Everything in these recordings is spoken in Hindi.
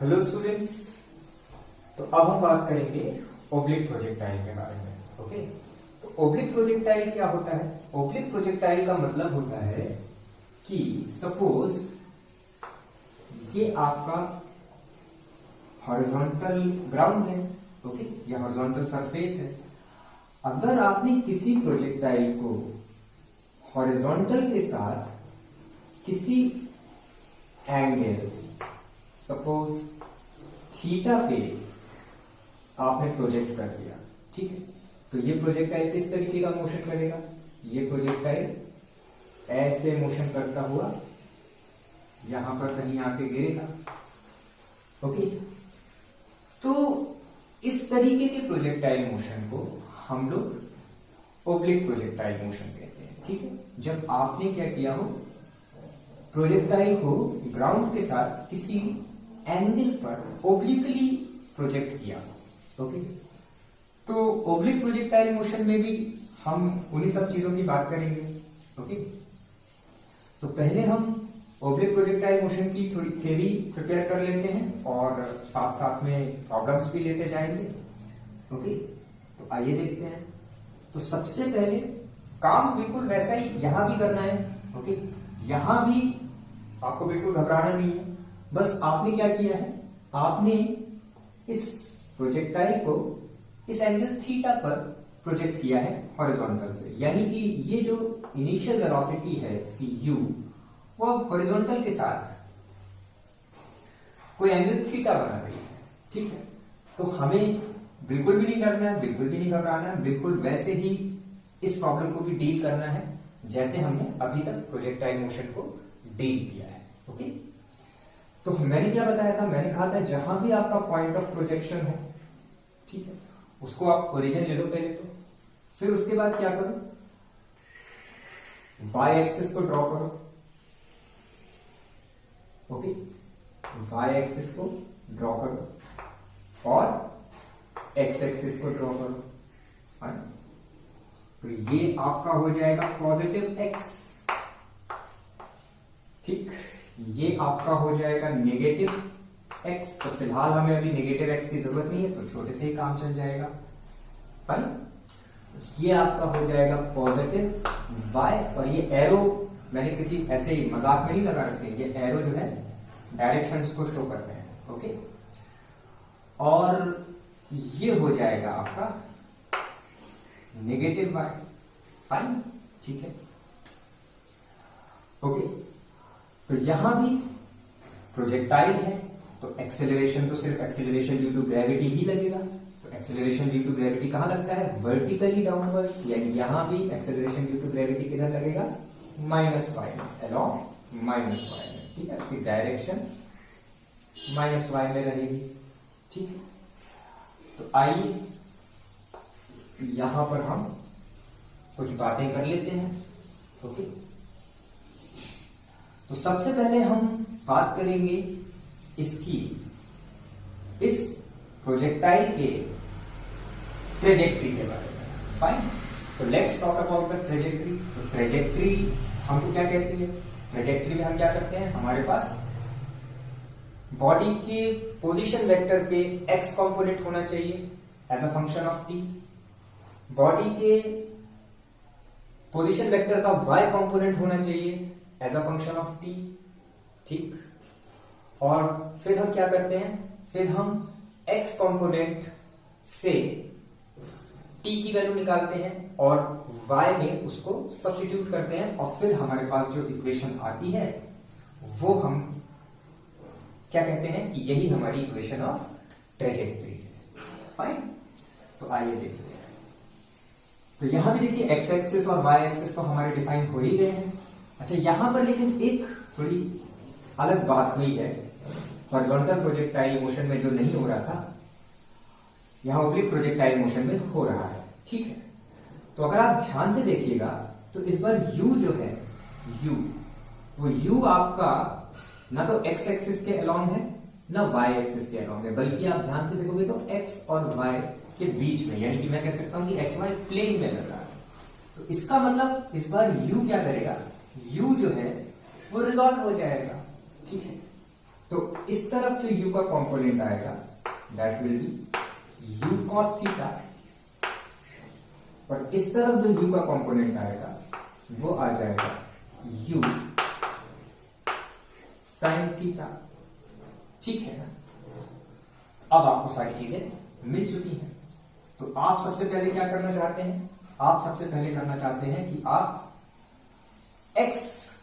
Hello students. तो अब हम बात करेंगे ओब्लिक प्रोजेक्टाइल के बारे में। ओके, तो ओब्लिक प्रोजेक्टाइल क्या होता है? ओब्लिक प्रोजेक्टाइल का मतलब होता है कि सपोज ये आपका हॉरिजॉन्टल ग्राउंड है, ओके, ये हॉरिजॉन्टल सरफेस है। अगर आपने किसी प्रोजेक्टाइल को हॉरिजॉन्टल के साथ किसी एंगल सपोज थीटा पे आपने प्रोजेक्ट कर दिया, ठीक है, तो ये प्रोजेक्टाइल किस तरीके का मोशन करेगा? ये प्रोजेक्टाइल ऐसे मोशन करता हुआ यहां पर कहीं आके गिरेगा। ओके, तो इस तरीके के प्रोजेक्टाइल मोशन को हम लोग ओब्लिक प्रोजेक्टाइल मोशन कहते हैं। ठीक है, जब आपने क्या किया हो, प्रोजेक्टाइल को ग्राउंड के साथ किसी एंगल पर ओब्लिकली प्रोजेक्ट किया। ओके, तो ओब्लिक प्रोजेक्टाइल मोशन में भी हम उन्हीं सब चीजों की बात करेंगे। ओके, तो पहले हम ओब्लिक प्रोजेक्टाइल मोशन की थोड़ी थ्योरी प्रिपेयर कर लेते हैं और साथ साथ में प्रॉब्लम्स भी लेते जाएंगे। ओके, तो आइए देखते हैं। तो सबसे पहले काम बिल्कुल वैसा ही यहां भी करना है। ओके, यहां भी आपको बिल्कुल घबराना नहीं है। बस आपने क्या किया है, आपने इस प्रोजेक्टाइल को इस एंगल थीटा पर प्रोजेक्ट किया है हॉरिजॉन्टल से, यानी कि ये जो इनिशियल वेलोसिटी है इसकी u, वो अब हॉरिजॉन्टल के साथ कोई एंगल थीटा बना रही है। ठीक है, तो हमें बिल्कुल भी नहीं डरना है, बिल्कुल भी नहीं घबराना है, बिल्कुल वैसे ही इस प्रॉब्लम को भी डील करना है जैसे हमने अभी तक प्रोजेक्टाइल मोशन को डील किया है। ओके, तो मैंने क्या बताया था? मैंने कहा था जहां भी आपका पॉइंट ऑफ प्रोजेक्शन हो, ठीक है, उसको आप ओरिजिन ले लो पहले, तो फिर उसके बाद क्या करो, वाई एक्सिस को ड्रॉ करो। ओके, वाई एक्सिस को ड्रॉ करो और एक्स एक्सिस को ड्रॉ करो। फाइन, तो ये आपका हो जाएगा पॉजिटिव एक्स, ठीक, ये आपका हो जाएगा नेगेटिव एक्स। तो फिलहाल हमें अभी नेगेटिव एक्स की जरूरत नहीं है, तो छोटे से ही काम चल जाएगा। फाइन, ये आपका हो जाएगा पॉजिटिव वाई, और ये एरो मैंने किसी ऐसे ही मजाक में नहीं लगा रखे, ये एरो जो है डायरेक्शंस को शो कर रहे हैं। ओके, और ये हो जाएगा आपका नेगेटिव वाई। फाइन, ठीक है। ओके, तो यहां भी प्रोजेक्टाइल है तो एक्सेलरेशन तो सिर्फ एक्सेलरेशन ड्यू टू ग्रेविटी ही लगेगा। तो एक्सेलरेशन ड्यू टू ग्रेविटी कहां लगता है? वर्टिकली डाउनवर्ड, यानी यहां भी एक्सेलरेशन ड्यू टू ग्रेविटी किधर लगेगा? माइनस वाई में, अलोंग माइनस वाई में। ठीक है, इसकी डायरेक्शन माइनस वाई में रहेगी। ठीक है, तो आइए यहां पर हम कुछ बातें कर लेते हैं। ओके, तो सबसे पहले हम बात करेंगे इसकी इस प्रोजेक्टाइल के ट्रेजेक्ट्री के बारे में। फाइन, तो let's talk about the trajectory. तो ट्रेजेक्ट्री हमको क्या कहती है? ट्रेजेक्ट्री में हम क्या करते हैं, हमारे पास बॉडी के पोजीशन वेक्टर पे एक्स कंपोनेंट होना चाहिए as a function of T, body के पोजीशन वेक्टर का वाई कंपोनेंट होना चाहिए as a function of T. ठीक, और फिर हम क्या करते हैं, फिर हम x कंपोनेंट से t की वैल्यू निकालते हैं और y में उसको सब्स्टिट्यूट करते हैं, और फिर हमारे पास जो इक्वेशन आती है वो हम क्या कहते हैं कि यही हमारी इक्वेशन ऑफ ट्रेजेक्ट्री है। फाइन, तो आइए देखते हैं। तो यहां भी देखिए x एक्सिस और y एक्सिस तो हमारे डिफाइन हो ही गए हैं। अच्छा, यहां पर लेकिन एक थोड़ी अलग बात हुई है, हॉरिजॉन्टल प्रोजेक्टाइल मोशन में जो नहीं हो रहा था, यहां ओब्लिक प्रोजेक्टाइल मोशन में हो रहा है। ठीक है, तो अगर आप ध्यान से देखिएगा तो इस बार u जो है, u, वो u आपका ना तो x एक्सिस के अलोंग है ना y एक्सिस के अलोंग है, बल्कि आप ध्यान से देखोगे तो x और y के बीच में, यानी कि मैं कह सकता हूं कि xy प्लेन में लग रहा है। तो इसका मतलब इस बार u क्या करेगा, u जो है वो रिजॉल्व हो जाएगा। ठीक है, तो इस तरफ जो u का कंपोनेंट आएगा that will be u cos theta, और इस तरफ जो u का कंपोनेंट आएगा वो आ जाएगा u sin थीटा। ठीक है ना? अब आपको सारी चीजें मिल चुकी हैं, तो आप सबसे पहले क्या करना चाहते हैं? आप सबसे पहले करना चाहते हैं कि आप x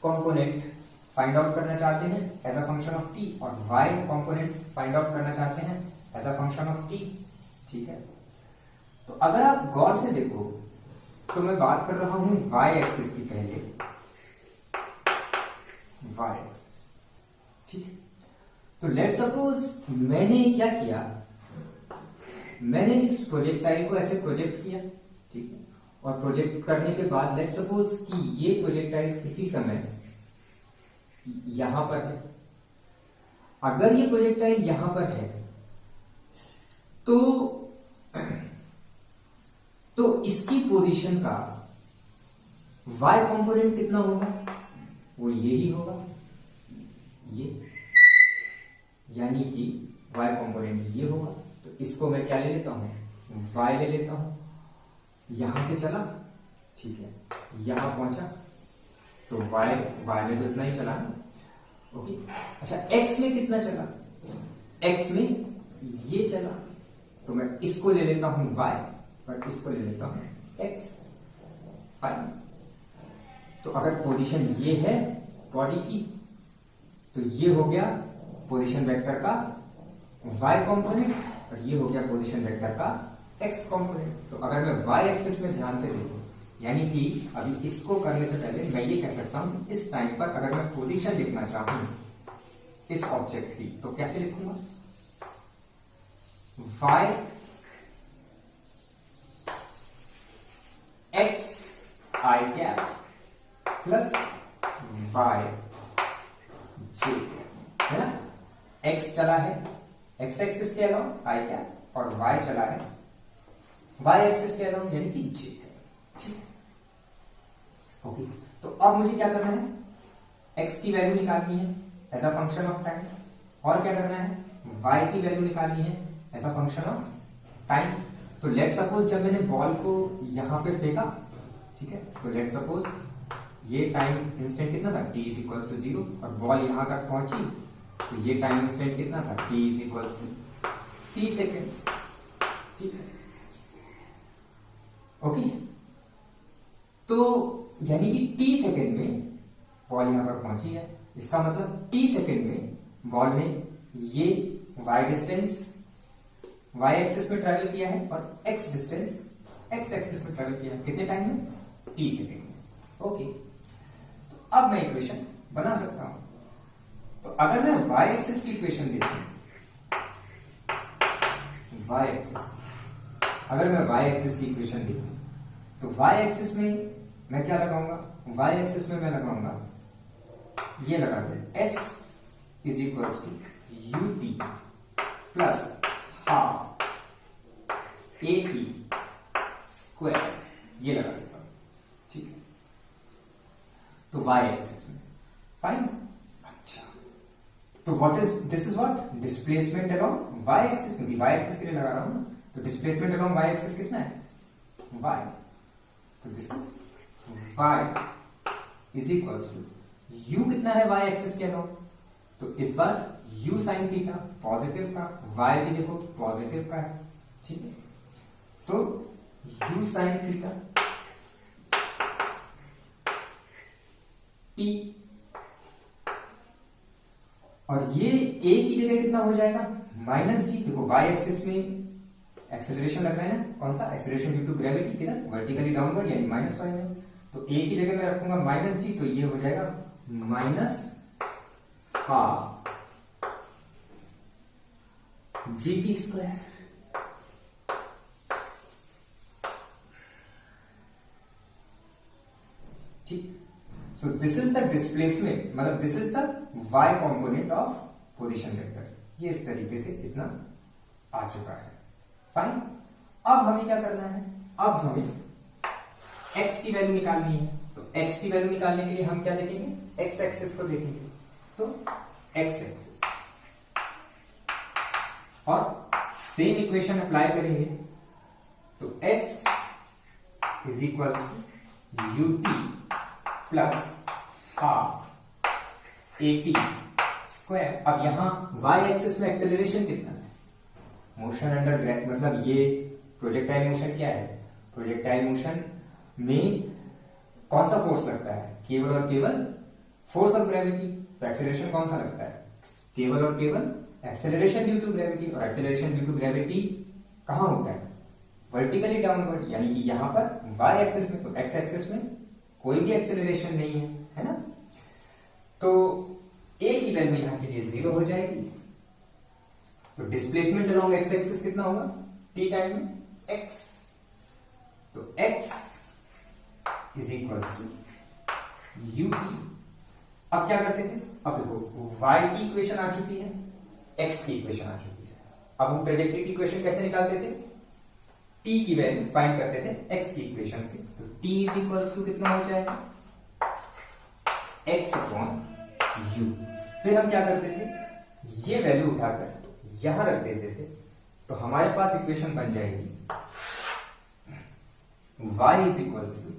कंपोनेंट फाइंड आउट करना चाहते हैं as a function of t, और y कंपोनेंट फाइंड आउट करना चाहते हैं as a function of t। ठीक है, तो अगर आप गौर से देखो तो मैं बात कर रहा हूं y एक्सिस की पहले, y एक्सिस। ठीक है, तो लेट सपोज मैंने क्या किया, मैंने इस प्रोजेक्टाइल को ऐसे प्रोजेक्ट किया। ठीक है, और प्रोजेक्ट करने के बाद लेट सपोज कि ये प्रोजेक्टाइल किसी समय यहां पर है। अगर ये प्रोजेक्टाइल यहां पर है तो इसकी पोजीशन का y कंपोनेंट कितना होगा? वो यही होगा, ये, यानी कि y कंपोनेंट ये होगा। तो इसको मैं क्या ले लेता हूं? y ले लेता हूं। यहां से चला, ठीक है, यहां पहुंचा तो y में तो इतना ही चला ना। ओके, अच्छा x में कितना चला? x में ये चला, तो मैं इसको ले लेता हूं y और इसको ले लेता हूं x। फाइन, तो अगर पोजीशन ये है बॉडी की तो ये हो गया पोजीशन वेक्टर का y कंपोनेंट, और ये हो गया पोजीशन वेक्टर का x कंपोनेंट। तो अगर मैं y एक्सिस में ध्यान से देखूं, यानी कि अभी इसको करने से पहले मैं ये कह सकता हूं, इस टाइम पर अगर मैं पोजीशन लिखना चाहूं इस ऑब्जेक्ट की तो कैसे लिखूंगा? y x i cap plus y j, है ना? x चला है x एक्सिस के अलाउंग i कैप, और y चला है y एक्सिस के अलाउंग यानी कि j। ठीक है, ओके, तो अब मुझे क्या करना है? x की वैल्यू निकालनी है as a function of time, और क्या करना है? y की वैल्यू निकालनी है as a function of time. तो लेट सपोज जब मैंने बॉल को यहां पे फेंका, ठीक है, तो लेट सपोज ये टाइम इंस्टेंट कितना था? t इज इक्वल्स टू 0, और बॉल यहां तक पहुंची तो ये टाइम इंस्टेंट कितना था? t is equals to t seconds. ठीक है, ओके, तो यानी कि t सेकेंड में बॉल यहां पर पहुंची है, इसका मतलब t सेकेंड में बॉल ने ये y डिस्टेंस y एक्सिस में ट्रैवल किया है और x डिस्टेंस x एक्सिस में ट्रैवल किया है। कितने टाइम में? t सेकेंड में। ओके, तो अब मैं इक्वेशन बना सकता हूं। तो अगर मैं y एक्सिस की इक्वेशन देखूं, y एक्सिस, अगर मैं y एक्सिस की इक्वेशन देखूं तो y एक्सिस में मैं क्या लगाऊंगा? y एक्सिस में मैं लगाऊंगा, ये लगा दे s is equals to ut plus half at square, ये लगा देता हूं। ठीक है, तो y एक्सिस में। फाइन, अच्छा, तो what is this? Is what? Displacement along y axis, क्योंकि y एक्सिस के लिए लगा रहा हूं ना, तो डिस्प्लेसमेंट अलोंग y एक्सिस कितना है? y, तो this is y is equals to u कितना है y एक्सिस के अलोंग? तो इस बार u sin थीटा पॉजिटिव का, y भी देखो पॉजिटिव का है। ठीक है, तो u sin थीटा t, और ये a की जगह कितना हो जाएगा? माइनस जी। देखो y एक्सिस में एक्सेलरेशन लग रहा है ना, कौन सा? एक्सेलरेशन ड्यू टू ग्रेविटी, किधर? वर्टिकली डाउनवर्ड, यानी माइनस y में। तो a की जगह मैं रखूंगा माइनस जी, तो ये हो जाएगा माइनस हाफ gt स्क्वायर। ठीक, so this is the displacement, मतलब this is the y component of position vector. ये इस तरीके से इतना आ चुका है। फाइन, अब हमें क्या करना है? अब हमें x की वैल्यू निकालनी है। तो x की वैल्यू निकालने के लिए हम क्या देखेंगे? x एक्सिस को देखेंगे। तो x एक्सिस, और सेम इक्वेशन अप्लाई करेंगे तो s is equal to ut plus half at square. अब यहां y एक्सिस में एक्सेलरेशन कितना है, मोशन अंडर ग्रेविटी, मतलब ये प्रोजेक्टाइल मोशन क्या है, प्रोजेक्टाइल मोशन में कौन सा फोर्स लगता है, केवल और केवल फोर्स ऑफ ग्रेविटी। तो एक्सेलरेशन कौन सा लगता है, केवल और केवल एक्सेलरेशन ड्यू टू ग्रेविटी। और एक्सेलरेशन ड्यू टू ग्रेविटी कहां होता है, वर्टिकली डाउनवर्ड, यानी कि यहां पर y एक्सिस में। तो x एक्सिस में कोई भी एक्सेलरेशन नहीं है ना, तो a की वैल्यू यहां के लिए 0 हो जाएगी। तो डिस्प्लेसमेंट अलोंग x एक्सिस कितना होगा, t टाइम में x। तो x is equal to ut। अब क्या करते थे, अब देखो y की इक्वेशन आ चुकी है, x की इक्वेशन आ चुकी है। अब हम ट्रेजेक्टरी की इक्वेशन कैसे निकालते थे, t की वैल्यू फाइंड करते थे x की इक्वेशन से। तो t इज इक्वल टू कितना हो जाएगा, x अपॉन u। फिर हम क्या करते थे, ये वैल्यू उठाकर यहां रख देते थे, तो हमारे पास इक्वेशन बन जाएगी y इज इक्वल टू,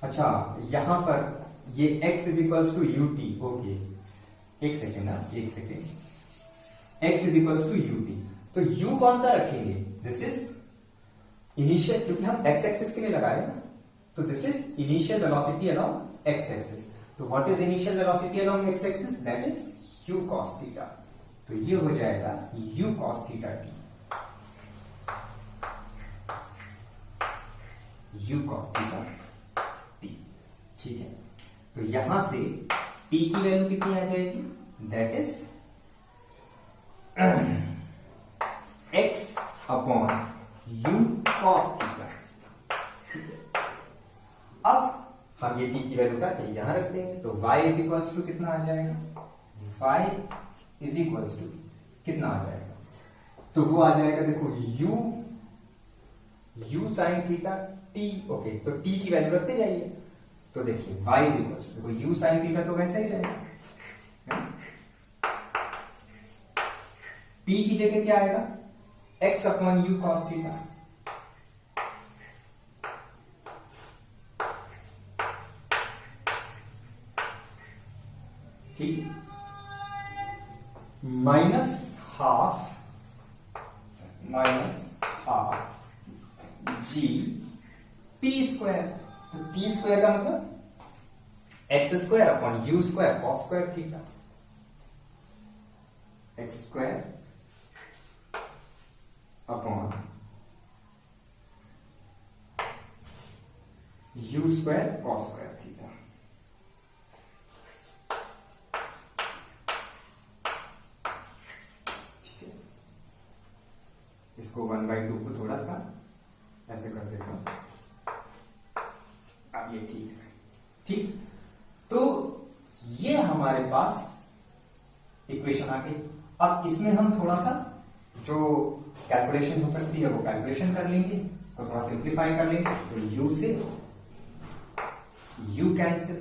अच्छा यहां पर ये x is equal to ut, okay एक सेकेंड ना, एक second, x is equal to ut। तो u कौन सा रखेंगे, दिस इज इनिशियल, क्योंकि हम x एक्सिस के लिए लगाए ना, तो this is initial velocity along x axis. तो what is initial velocity along x axis, that is u cos theta. तो ये हो जाएगा u cos theta t, u cos theta t, ठीक है। तो यहां से p की वैल्यू कितनी आ जाएगी, that is x upon u cos theta, ठीक है। अब हम ये t की वैल्यू का यहां रख देंगे, तो y इज इक्वल्स टू कितना आ जाएगा, y इज इक्वल्स टू कितना आ जाएगा, तो वो आ जाएगा देखो u sine theta t, okay. तो t की वैल्यू रखते जाइए, तो देखिए y इज इक्वल्स टू, देखो u साइन थीटा तो वैसा ही रहेगा, t की जगह क्या आएगा, x upon u cos theta, ठीक, minus half G T square. तो टी स्क्वायर का मतलब x square upon u square cos square theta, x square upon u square cos square theta. ठीक है, इसको 1/2 को थोड़ा सा ऐसे कर देता हूं, अब ये ठीक है, ठीक। तो ये हमारे पास इक्वेशन आ गई। अब इसमें हम थोड़ा सा जो कैलकुलेशन हो सकती है वो कैलकुलेशन कर लेंगे, तो थोड़ा सिंप्लीफाई कर लेंगे। तो u से u कैंसिल,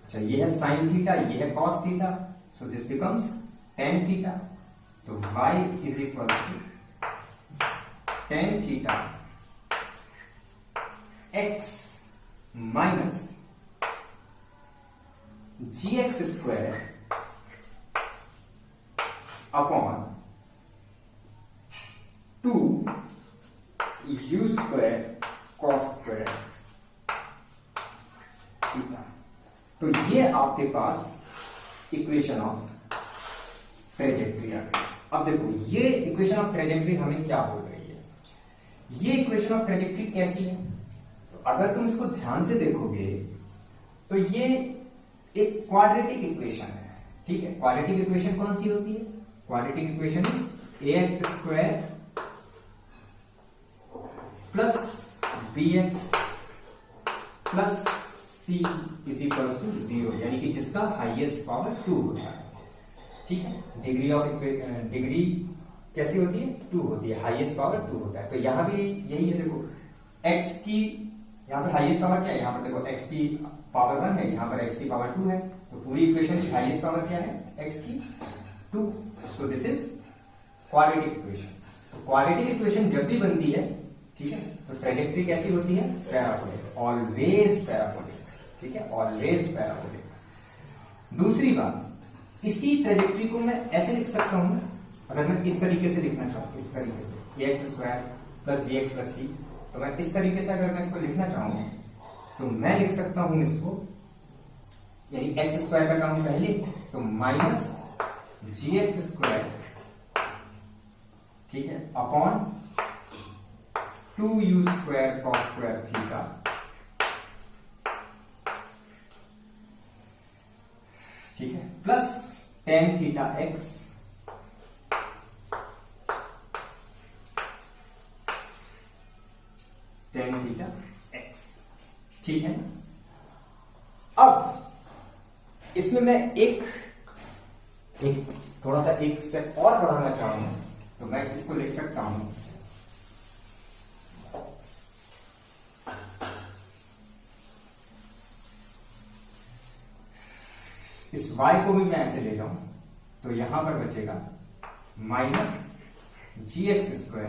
अच्छा ये है साइन थीटा, ये है cos theta, so this becomes tan theta. तो y is equal to tan theta x minus ji x square upon 2 U square cos square theta. तो ये आपके पास इक्वेशन ऑफ ट्रेजेक्ट्री आ गई। अब देखो ये इक्वेशन ऑफ ट्रेजेक्ट्री हमें क्या बोल रही है, ये इक्वेशन ऑफ ट्रेजेक्ट्री कैसी है, तो अगर तुम इसको ध्यान से देखोगे तो ये एक क्वाड्रेटिक इक्वेशन है, ठीक है। क्वाड्रेटिक इक्वेशन कौन सी होती है, quadratic equation is ax square plus bx plus c is equal to 0, यानी कि जिसका हाईएस्ट पावर 2 होता है, ठीक है। डिग्री कैसी होती है, 2 होती है, हाईएस्ट पावर 2 होता है। तो यहां भी यही है, देखो x की यहां पर हाईएस्ट पावर क्या है, यहां पर देखो x की पावर 1 है, यहां पर x की पावर 2 है, तो पूरी इक्वेशन की हाईएस्ट पावर क्या है, x की 2। सो दिस इज क्वाड्रेटिक इक्वेशन। तो क्वाड्रेटिक इक्वेशन जब भी बनती है, ठीक है, तो ट्रेजेक्ट्री कैसी होती है? पैराबोलिक, ऑलवेज पैराबोलिक, ठीक है, ऑलवेज पैराबोलिक। दूसरी बात, इसी ट्रेजेक्ट्री को मैं ऐसे लिख सकता हूं, अगर मैं इस तरीके से लिखना चाहूँ, इस तरीके से ax² plus bx plus c, तो मैं इस तरीके से अगर मैं इसको लिखना चाहूँ तो मैं लिख सकता हूं इसको, यानी x² का टर्म पहले, तो माइनस gx², ठीक है, अपॉन 2u² cos² थीटा, ठीक है, plus tan theta x tan theta x, ठीक है। अब इसमें मैं एक थोड़ा सा एक स्टेप और बढ़ाना चाहूंगा, तो मैं इसको लिख सकता हूं इस y को भी मैं ऐसे ले जाऊं, तो यहां पर बचेगा minus gx²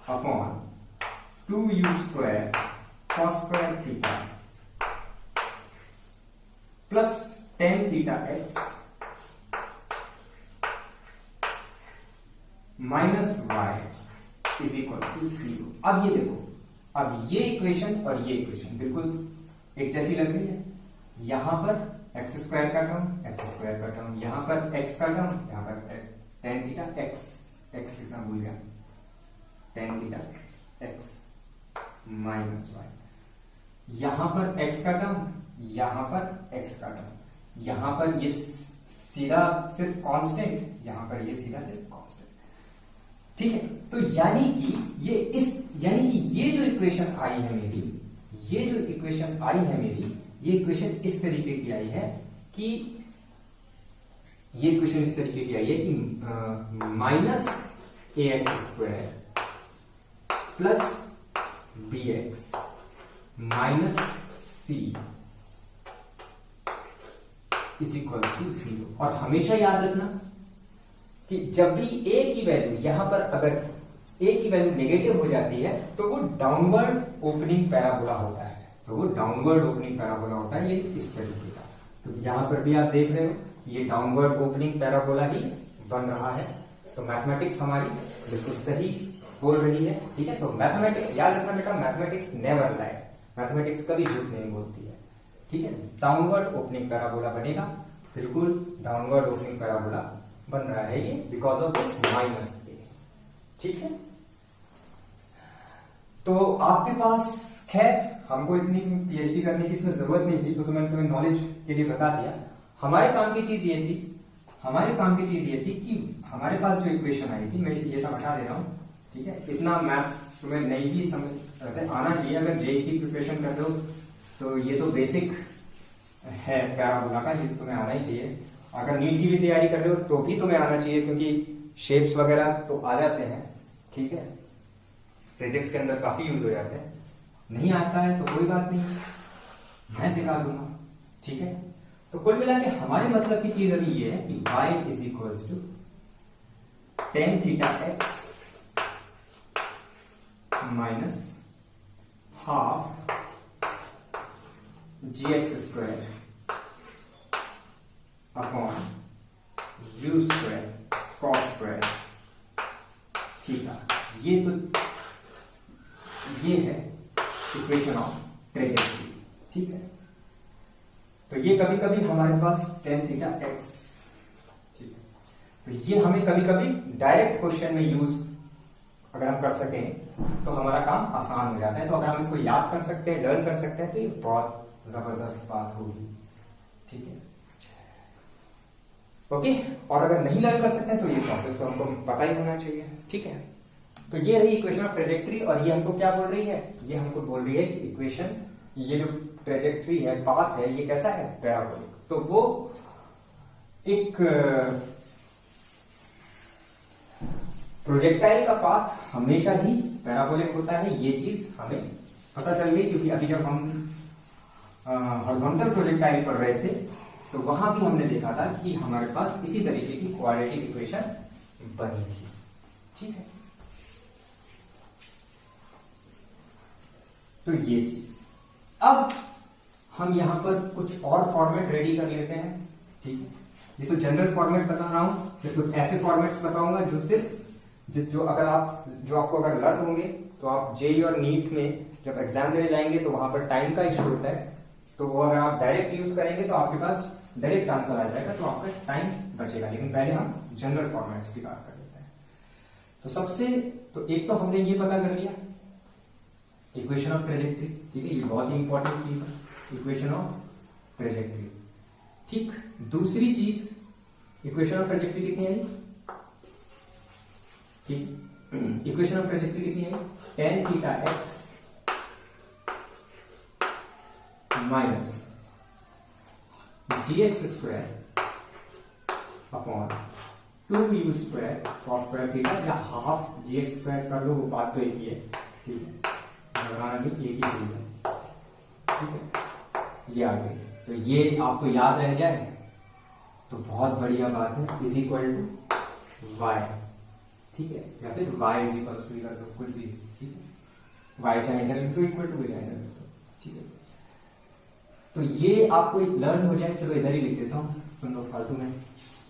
upon 2u² cos² theta plus tan theta x minus y is equal to 0। अब ये देखो, अब ये इक्वेशन और ये इक्वेशन बिल्कुल एक जैसी लग रही है। यहां पर x² का टर्म, यहां पर x का टर्म, यहां पर tan थीटा x लिखना भूल गया, tan theta x minus y, यहां पर x का टर्म, यहां पर x का टर्म, यहां पर ये सीधा सिर्फ कांस्टेंट, यहां पर ये सीधा सिर्फ कांस्टेंट, ठीक है। तो यानी कि ये जो इक्वेशन आई है मेरी, ये इक्वेशन इस तरीके की आई है कि minus ax² plus bx minus c is equal to 0। और हमेशा याद रखना कि जब भी a की वैल्यू, यहां पर अगर a की वैल्यू नेगेटिव हो जाती है तो वो डाउनवर्ड ओपनिंग पैराबोला होता है, ये इस तरीके का। तो यहां पर भी आप देख रहे हो ये डाउनवर्ड ओपनिंग पैराबोला ही बन रहा है। तो मैथमेटिक्स हमारी बिल्कुल सही बोल रही है, ठीक है। तो मैथमेटिक्स याद रखना बेटा, मैथमेटिक्स नेवर लाई, मैथमेटिक्स कभी झूठ नहीं बोलती है, ठीक है। डाउनवर्ड ओपनिंग पैराबोला बनेगा, बिल्कुल डाउनवर्ड ओपनिंग पैराबोला बन रहा है ये, because of this minus a, ठीक है। तो आपके पास, खैर हमको इतनी पीएचडी करने की इसमें जरूरत नहीं थी, तो मैंने तुम्हें नॉलेज के लिए बता दिया। हमारे काम की चीज ये थी कि हमारे पास जो इक्वेशन आई थी, मैं ये सब हटा दे रहा हूं, ठीक है। इतना मैथ्स तुम्हें नहीं भी समझ ऐसे आना चाहिए। अगर जेईई की प्रिपरेशन कर रहे हो तो ये तो बेसिक है पैराबोला का, ये तो तुम्हें आना ही चाहिए। अगर नीट की भी तैयारी कर रहे हो तो भी तुम्हें आना चाहिए, क्योंकि शेप्स वगैरह तो आ जाते हैं, ठीक है। फिजिक्स के अंदर काफी यूज हो जाते हैं। नहीं आता है तो कोई बात नहीं, मैं सिखा दूंगा, ठीक है। तो कुल मिला के हमारे मतलब की चीज अभी ये है कि y is equals to tan theta x minus half gx² upon u² cos² theta. ये है इक्वेशन ऑफ ट्रेजेक्टरी, ठीक है। तो ये कभी कभी हमारे पास tan थीटा x, ठीक है, तो ये हमें कभी कभी डायरेक्ट क्वेश्चन में यूज अगर हम कर सकें तो हमारा काम आसान हो जाता है। तो अगर हम इसको याद कर सकते हैं, लर्न कर सकते हैं, तो ये बहुत जबरदस्त बात होगी, ठीक है, ओके। और अगर नहीं लर्न कर सकते हैं तो ये प्रोसेस तो हमको पता ही होना चाहिए, ठीक है। तो ये रही इक्वेशन ऑफ ट्रेजेक्टरी, और ये हमको क्या बोल रही है? ये हमको बोल रही है कि इक्वेशन, ये जो ट्रेजेक्टरी है, पाथ है, ये कैसा है? पैराबोलिक। तो वो एक प्रोजेक्टाइल का पाथ हमेशा ही पैराबोलिक होता है, ये चीज हमें पता चल गई। क्योंकि अभी जब हम हॉरिजॉन्टल प्रोजेक्टाइल पढ़ रहे थे तो वहां भी हमने देखा था कि हमारे पास इसी तरीके की क्वाड्रेटिक इक्वेशन बनी थी। ठीक है, तो ये चीज। अब हम यहां पर कुछ और फॉर्मेट रेडी कर लेते हैं। ठीक है, ये तो जनरल फॉर्मेट बता रहा हूं, फिर कुछ ऐसे फॉर्मेट्स बताऊंगा जो सिर्फ जो आपको अगर लर्न होंगे तो आप जेई और नीट में जब एग्जाम देने जाएंगे तो वहां पर टाइम का इशू होता है, तो वो अगर आप डायरेक्ट यूज करेंगे तो आपके पास डायरेक्ट आंसर आ जाएगा, तो आपका टाइम बचेगा। लेकिन पहले हम जनरल फॉर्मेट्स की बात कर लेते हैं। तो एक तो हमने ये पता कर लिया इक्वेशन ऑफ ट्रेजेक्ट्री। ठीक है, ये बहुत ही इंपॉर्टेंट चीज है, इक्वेशन ऑफ ट्रेजेक्ट्री। ठीक, दूसरी चीज इक्वेशन ऑफ ट्रेजेक्ट्री कितनी आई? ठीक, इक्वेशन ऑफ ट्रेजेक्ट्री कितनी आई? tan थीटा एक्स माइनस जी x square upon 2u square cos square theta, या हाफ जी एक्स स्क्वायर कर लो, वो बात तो एक ही है। ठीक है, बनाना भी एक ही चीज है। ठीक है, ये आ गई, तो ये आपको याद रह जाए तो बहुत बढ़िया बात है। Is equal to Y. ठीक है, या फिर y इज इक्वल टू कर दो कुछ भी। ठीक है, y चाहे इधर लिख दो, इक्वल टू चाहे इधर लिख दो। ठीक है, तो ये आपको लर्न हो जाए। चलो इधर ही लिख देता हूँ, तुम लोग फालतू में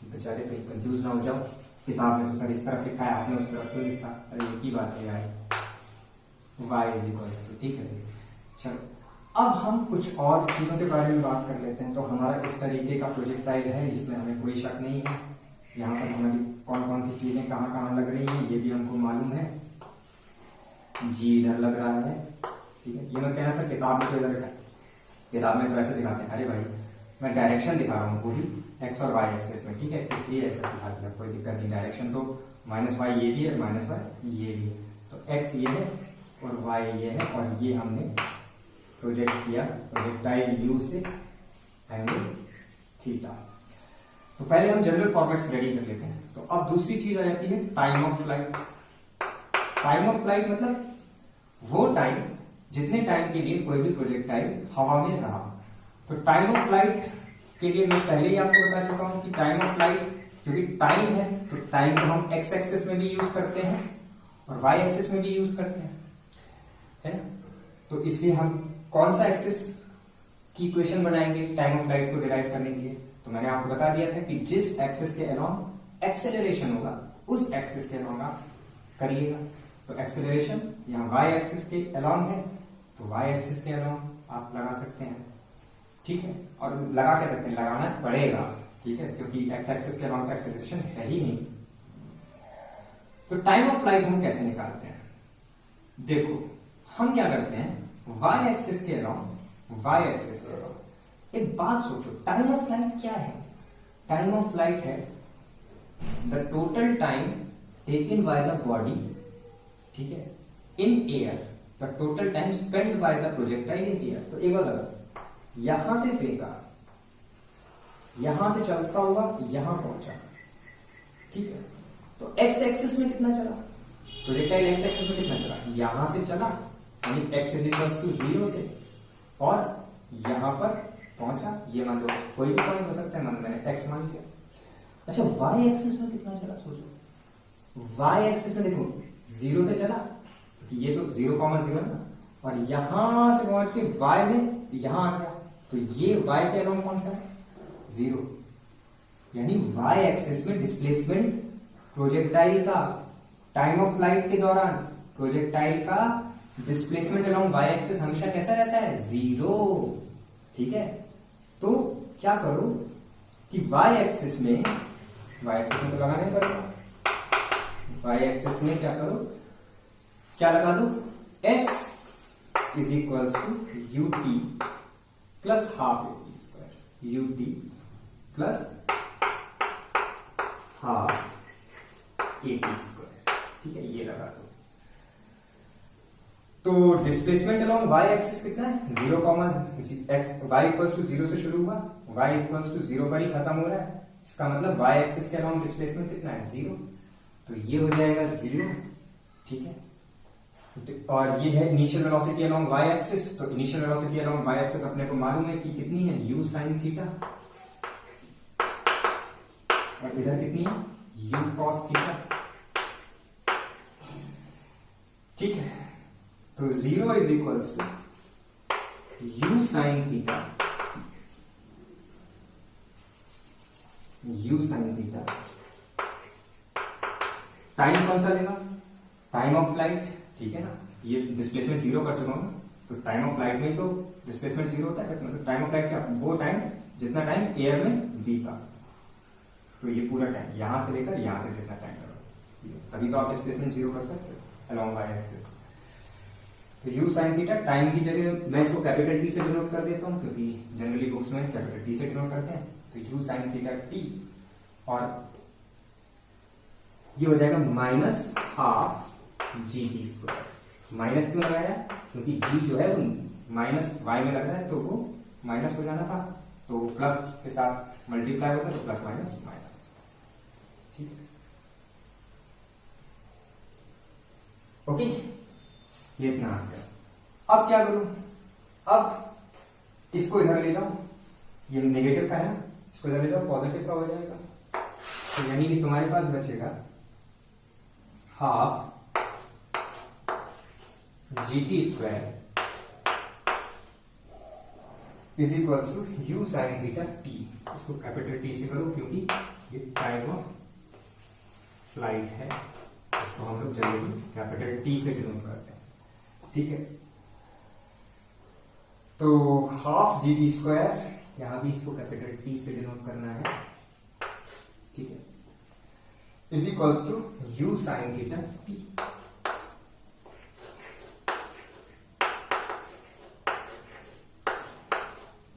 बेचारे कहीं कंफ्यूज ना हो जाओ। किताब में तो सर इस तरफ लिखा है, आपने उस तरफ तो लिखा, अरे एक ही बात है यार, y इज इक्वल टू। ठीक है, चलो अब हम कुछ और चीजों के बारे में बात कर लेते हैं। तो हमारा इस तरीके का प्रोजेक्टाइल है, इसमें हमें कोई शक नहीं है। यहाँ पर हमारी कौन कौन सी चीजें कहाँ कहाँ लग रही हैं ये भी हमको मालूम है। जी इधर लग रहा है। ठीक है, ये मैं कहना सर किताब में तो इधर है, किताब में तो ऐसे दिखाते हैं। अरे भाई मैं डायरेक्शन दिखा रहा हूँ पूरी एक्स और वाई एक्सेस में। ठीक है, इसलिए ऐसा दिखा दिया, कोई दिक्कत नहीं। डायरेक्शन तो माइनस वाई ये भी है, माइनस वाई ये भी है, तो एक्स ये है और वाई ये है, और ये हमने प्रोजेक्ट किया प्रोजेक्टाइल यू से एंगल थीटा। तो पहले हम जनरल फॉर्मेट्स रेडी कर लेते हैं। तो अब दूसरी चीज आ जाती है time of flight. Time of flight मतलब वो टाइम जितने टाइम के लिए कोई भी प्रोजेक्टाइल हवा में रहा। तो टाइम ऑफ फ्लाइट के लिए मैं पहले ही आपको बता चुका हूं कि टाइम ऑफ फ्लाइट जो कि टाइम है, तो टाइम को हम एक्स एक्सिस में भी यूज करते हैं और वाई एक्सिस में भी यूज करते हैं, है ना। तो इसलिए हम कौन सा एक्सिस की इक्वेशन बनाएंगे टाइम ऑफ फ्लाइट को डिराइव करने के लिए? तो मैंने आपको बता दिया था कि जिस एक्सिस के अलोंग एक्सेलरेशन होगा उस एक्सिस के अलोंग आप करिएगा। तो एक्सेलरेशन यहाँ वाई एक्सिस के अलोंग है, तो वाई एक्सिस के अलोंग आप लगा सकते हैं। ठीक है, और लगा क्या सकते हैं, लगाना पड़ेगा। ठीक है, क्योंकि एक्स एक्सिस के अलोंग एक्सेलरेशन है ही नहीं। तो टाइम ऑफ फ्लाइट हम कैसे निकालते हैं? देखो हम क्या करते हैं, वाई एक्सिस के अलोंग, वाई एक्सिस के अलोंग एक बात सोचो, टाइम ऑफ फ्लाइट क्या है? टाइम ऑफ फ्लाइट है the total time taken by the body, ठीक है, in air, the total time spend by the projectile in air. तो एक बार यहां से फेंका, यहां से चलता हुआ यहां पहुंचा। ठीक है, तो एक्स एक्सिस में कितना चला? प्रोजेक्टाइल एक्स एक्सिस में कितना चला? यहां से चला, यानी एक्स इज इक्वल्स टू 0 से, और यहां पर पहुंचा। ये मान लो कोई भी पॉइंट हो सकता है, मान मैंने एक्स मान लिया। अच्छा वाई एक्सिस में कितना चला सोचो। वाई एक्सिस में देखो 0 से चला, क्योंकि ये तो 0,0 है ना, और यहां से पहुंच के वाई में यहां आ गया, तो ये वाई के अलोंग कौन सा है? 0। यानी वाई एक्सिस में डिस्प्लेसमेंट प्रोजेक्टाइल का टाइम ऑफ फ्लाइट के दौरान प्रोजेक्टाइल का डिस्प्लेसमेंट अलोंग वाई एक्सिस हमेशा कैसा रहता है? 0। ठीक है, तो क्या करो कि वाई एक्सिस में तो लगाना ही पड़ेगा। वाई एक्सिस में क्या करो, क्या लगा दो, s is equals to U T plus half A T square, U T plus half A T square. ठीक है, ये लगा दो। तो डिस्प्लेसमेंट अलोंग वाई एक्सिस कितना है? 0, वाई इक्वल्स टू 0 से शुरू हुआ, वाई इक्वल्स टू 0 पर ही खत्म हो रहा है। इसका मतलब वाई एक्सिस के अलोंग डिस्प्लेसमेंट कितना है? 0। तो ये हो जाएगा 0। ठीक है, और ये है initial velocity along Y axis. तो initial velocity along Y axis अपने को मालूम है कि कितनी है? u sin theta. और इधर कितनी है, u cos थीटा। ठीक है, तो 0 is equals to u sin theta, u sin theta. Time कौन सा लेगा, टाइम ऑफ फ्लाइट, ठीक है ना, ये डिस्प्लेसमेंट 0 कर चुका हूं, तो टाइम ऑफ फ्लाइट में तो डिस्प्लेसमेंट 0 होता है, मतलब टाइम ऑफ फ्लाइट क्या, वो टाइम जितना टाइम एयर में बीता, तो ये पूरा टाइम यहां से लेकर यहां तक जितना टाइम लगा, तभी तो आप डिस्प्लेसमेंट 0 कर सकते हो अलोंग वाई एक्सिस। तो u sin थीटा, टाइम की जगह मैं इसको कैपिटल टी से डिनोट कर देता हूं, क्योंकि जनरली बुक्स में कैपिटल टी से डिनोट करते हैं, तो u sin थीटा t, और ये हो जाएगा minus half G T square. Minus क्यों लगाया, क्योंकि g जो है वो माइनस y में लग रहा है, तो वो माइनस हो जाना था, तो प्लस के साथ मल्टीप्लाई होता है, तो प्लस माइनस माइनस। ठीक है, ओके, ये इतना आ गया। अब क्या करूं, अब इसको इधर ले जाओ, ये नेगेटिव का है ना, इसको इधर ले जाओ, पॉजिटिव का हो जाएगा, तो यानी कि तुम्हारे पास बचेगा half G T square is equals to U sine theta T. इसको कैपिटल टी से करो, क्योंकि ये टाइम ऑफ फ्लाइट है, इसको हम लोग जनरली कैपिटल टी से डिनोट करते हैं। ठीक है, तो हाफ जी टी स्क्वायर, यहां भी इसको कैपिटल टी से डिनोट करना है, ठीक है, is equals to U sine theta T.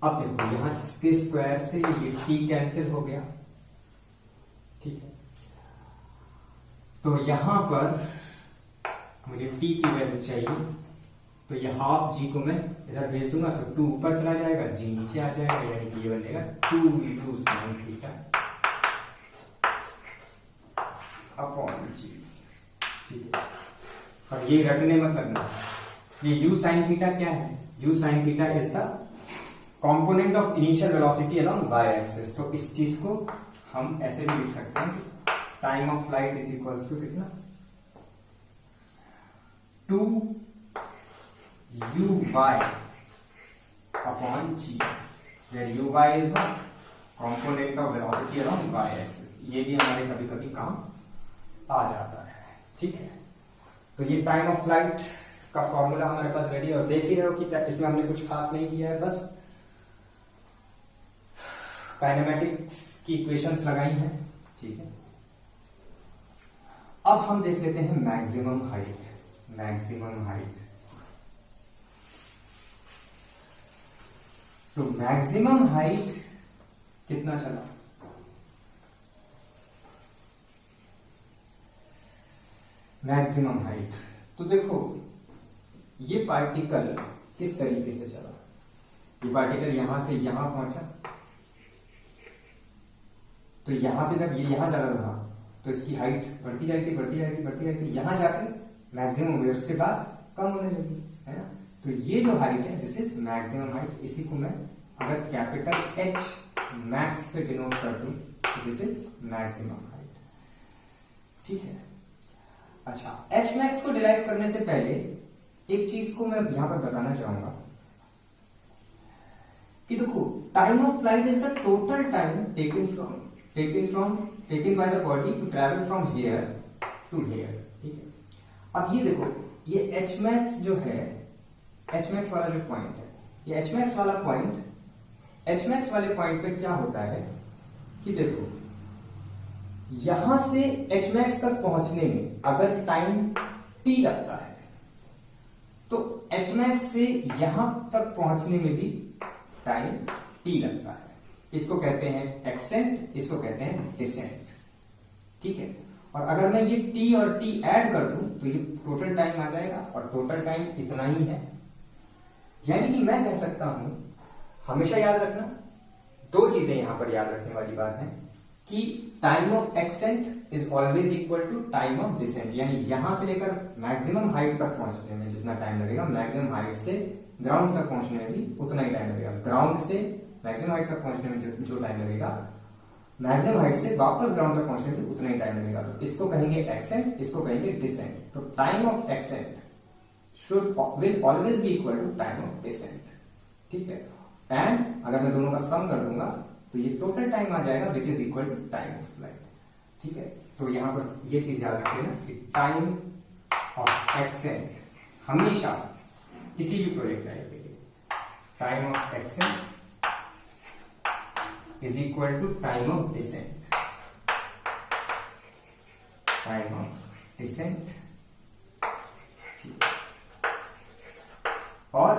अब देखो यहां इसके स्क्वायर से ये t कैंसिल हो गया, ठीक है, तो यहां पर मुझे t की वैल्यू चाहिए, तो ये हाफ g को मैं इधर भेज दूंगा, तो 2 ऊपर चला जाएगा, g नीचे आ जाएगा, यानी कि ये बनेगा 2 sin थीटा अपॉन g। ठीक है, और ये रटने मत लगना, ये u sin थीटा क्या है, u sin theta is the component of initial velocity along Y axis. तो इस चीज को हम ऐसे भी लिख सकते हैं, time of flight is equals to कितना, 2 uy upon g, where uy is what component of velocity along y axis। ये भी हमारे कभी कभी काम आ जाता है। ठीक है, तो ये टाइम ऑफ फ्लाइट का फॉर्मूला हमारे पास रेडी है, और देख ही रहे हो कि इसमें हमने कुछ खास नहीं किया है, बस काइनेमेटिक्स की इक्वेशंस लगाई हैं। ठीक है, अब हम देख लेते हैं मैक्सिमम हाइट। मैक्सिमम हाइट, तो मैक्सिमम हाइट कितना चला, मैक्सिमम हाइट, तो देखो ये पार्टिकल किस तरीके से चला, ये पार्टिकल यहां से यहां पहुंचा, तो यहां से जब ये यहां जा रहा तो इसकी हाइट बढ़ती जाएगी बढ़ती जाएगी बढ़ती जाएगी, यहां जाकर मैक्सिमम हुई, उसके बाद कम होने लगी, है ना। तो ये जो हाइट है दिस इज मैक्सिमम हाइट। इसी को मैं अगर कैपिटल H मैक्स से डिनोट कर दूं तो दिस इज मैक्सिमम हाइट। ठीक है, अच्छा, H मैक्स को डिराइव करने से पहले एक चीज को मैं यहां पर बताना चाहूंगा कि देखो time of flight is the total time taken by the body to travel from here to here। ठीक है, अब ये देखो ये H max जो है, H max वाला जो पॉइंट है, ये H max वाला पॉइंट, H max वाले पॉइंट पे क्या होता है कि देखो यहां से H max तक पहुंचने में अगर टाइम t लगता है तो H max से यहां तक पहुंचने में भी टाइम t लगता है। इसको कहते हैं एक्सेंट, इसको कहते हैं डिसेंट। ठीक है, और अगर मैं ये t और t ऐड कर दूं तो ये टोटल टाइम आ जाएगा, और टोटल टाइम इतना ही है। यानी कि मैं कह सकता हूं, हमेशा याद रखना दो चीजें यहां पर याद रखने वाली बात है कि time of ascent is always equal to time of descent. यानी यहां से लेकर मैक्सिमम हाइट तक पहुंचने में जितना टाइम लगेगा, मैक्सिमम हाइट से ग्राउंड तक पहुंचने में भी उतना ही टाइम लगेगा। ग्राउंड से मैक्सिमम हाइट तक पहुंचने में जो टाइम लगेगा मैक्सिमम हाइट से वापस ग्राउंड तक पहुंचने में उतना ही टाइम लगेगा। तो इसको कहेंगे एक्सेंट, इसको कहेंगे डिसेंट। तो time of ascent will always be equal to time of descent, ठीक है। एंड अगर मैं दोनों का सम कर दूंगा तो ये टोटल टाइम आ जाएगा which is equal to time of flight, ठीक है। तो यहां पर ये चीज याद रखिएगा कि टाइम ऑफ एक्सेंट हमेशा किसी भी प्रोजेक्टाइल के लिए time of accent is equal to time of descent, time of descent, ठीक है। और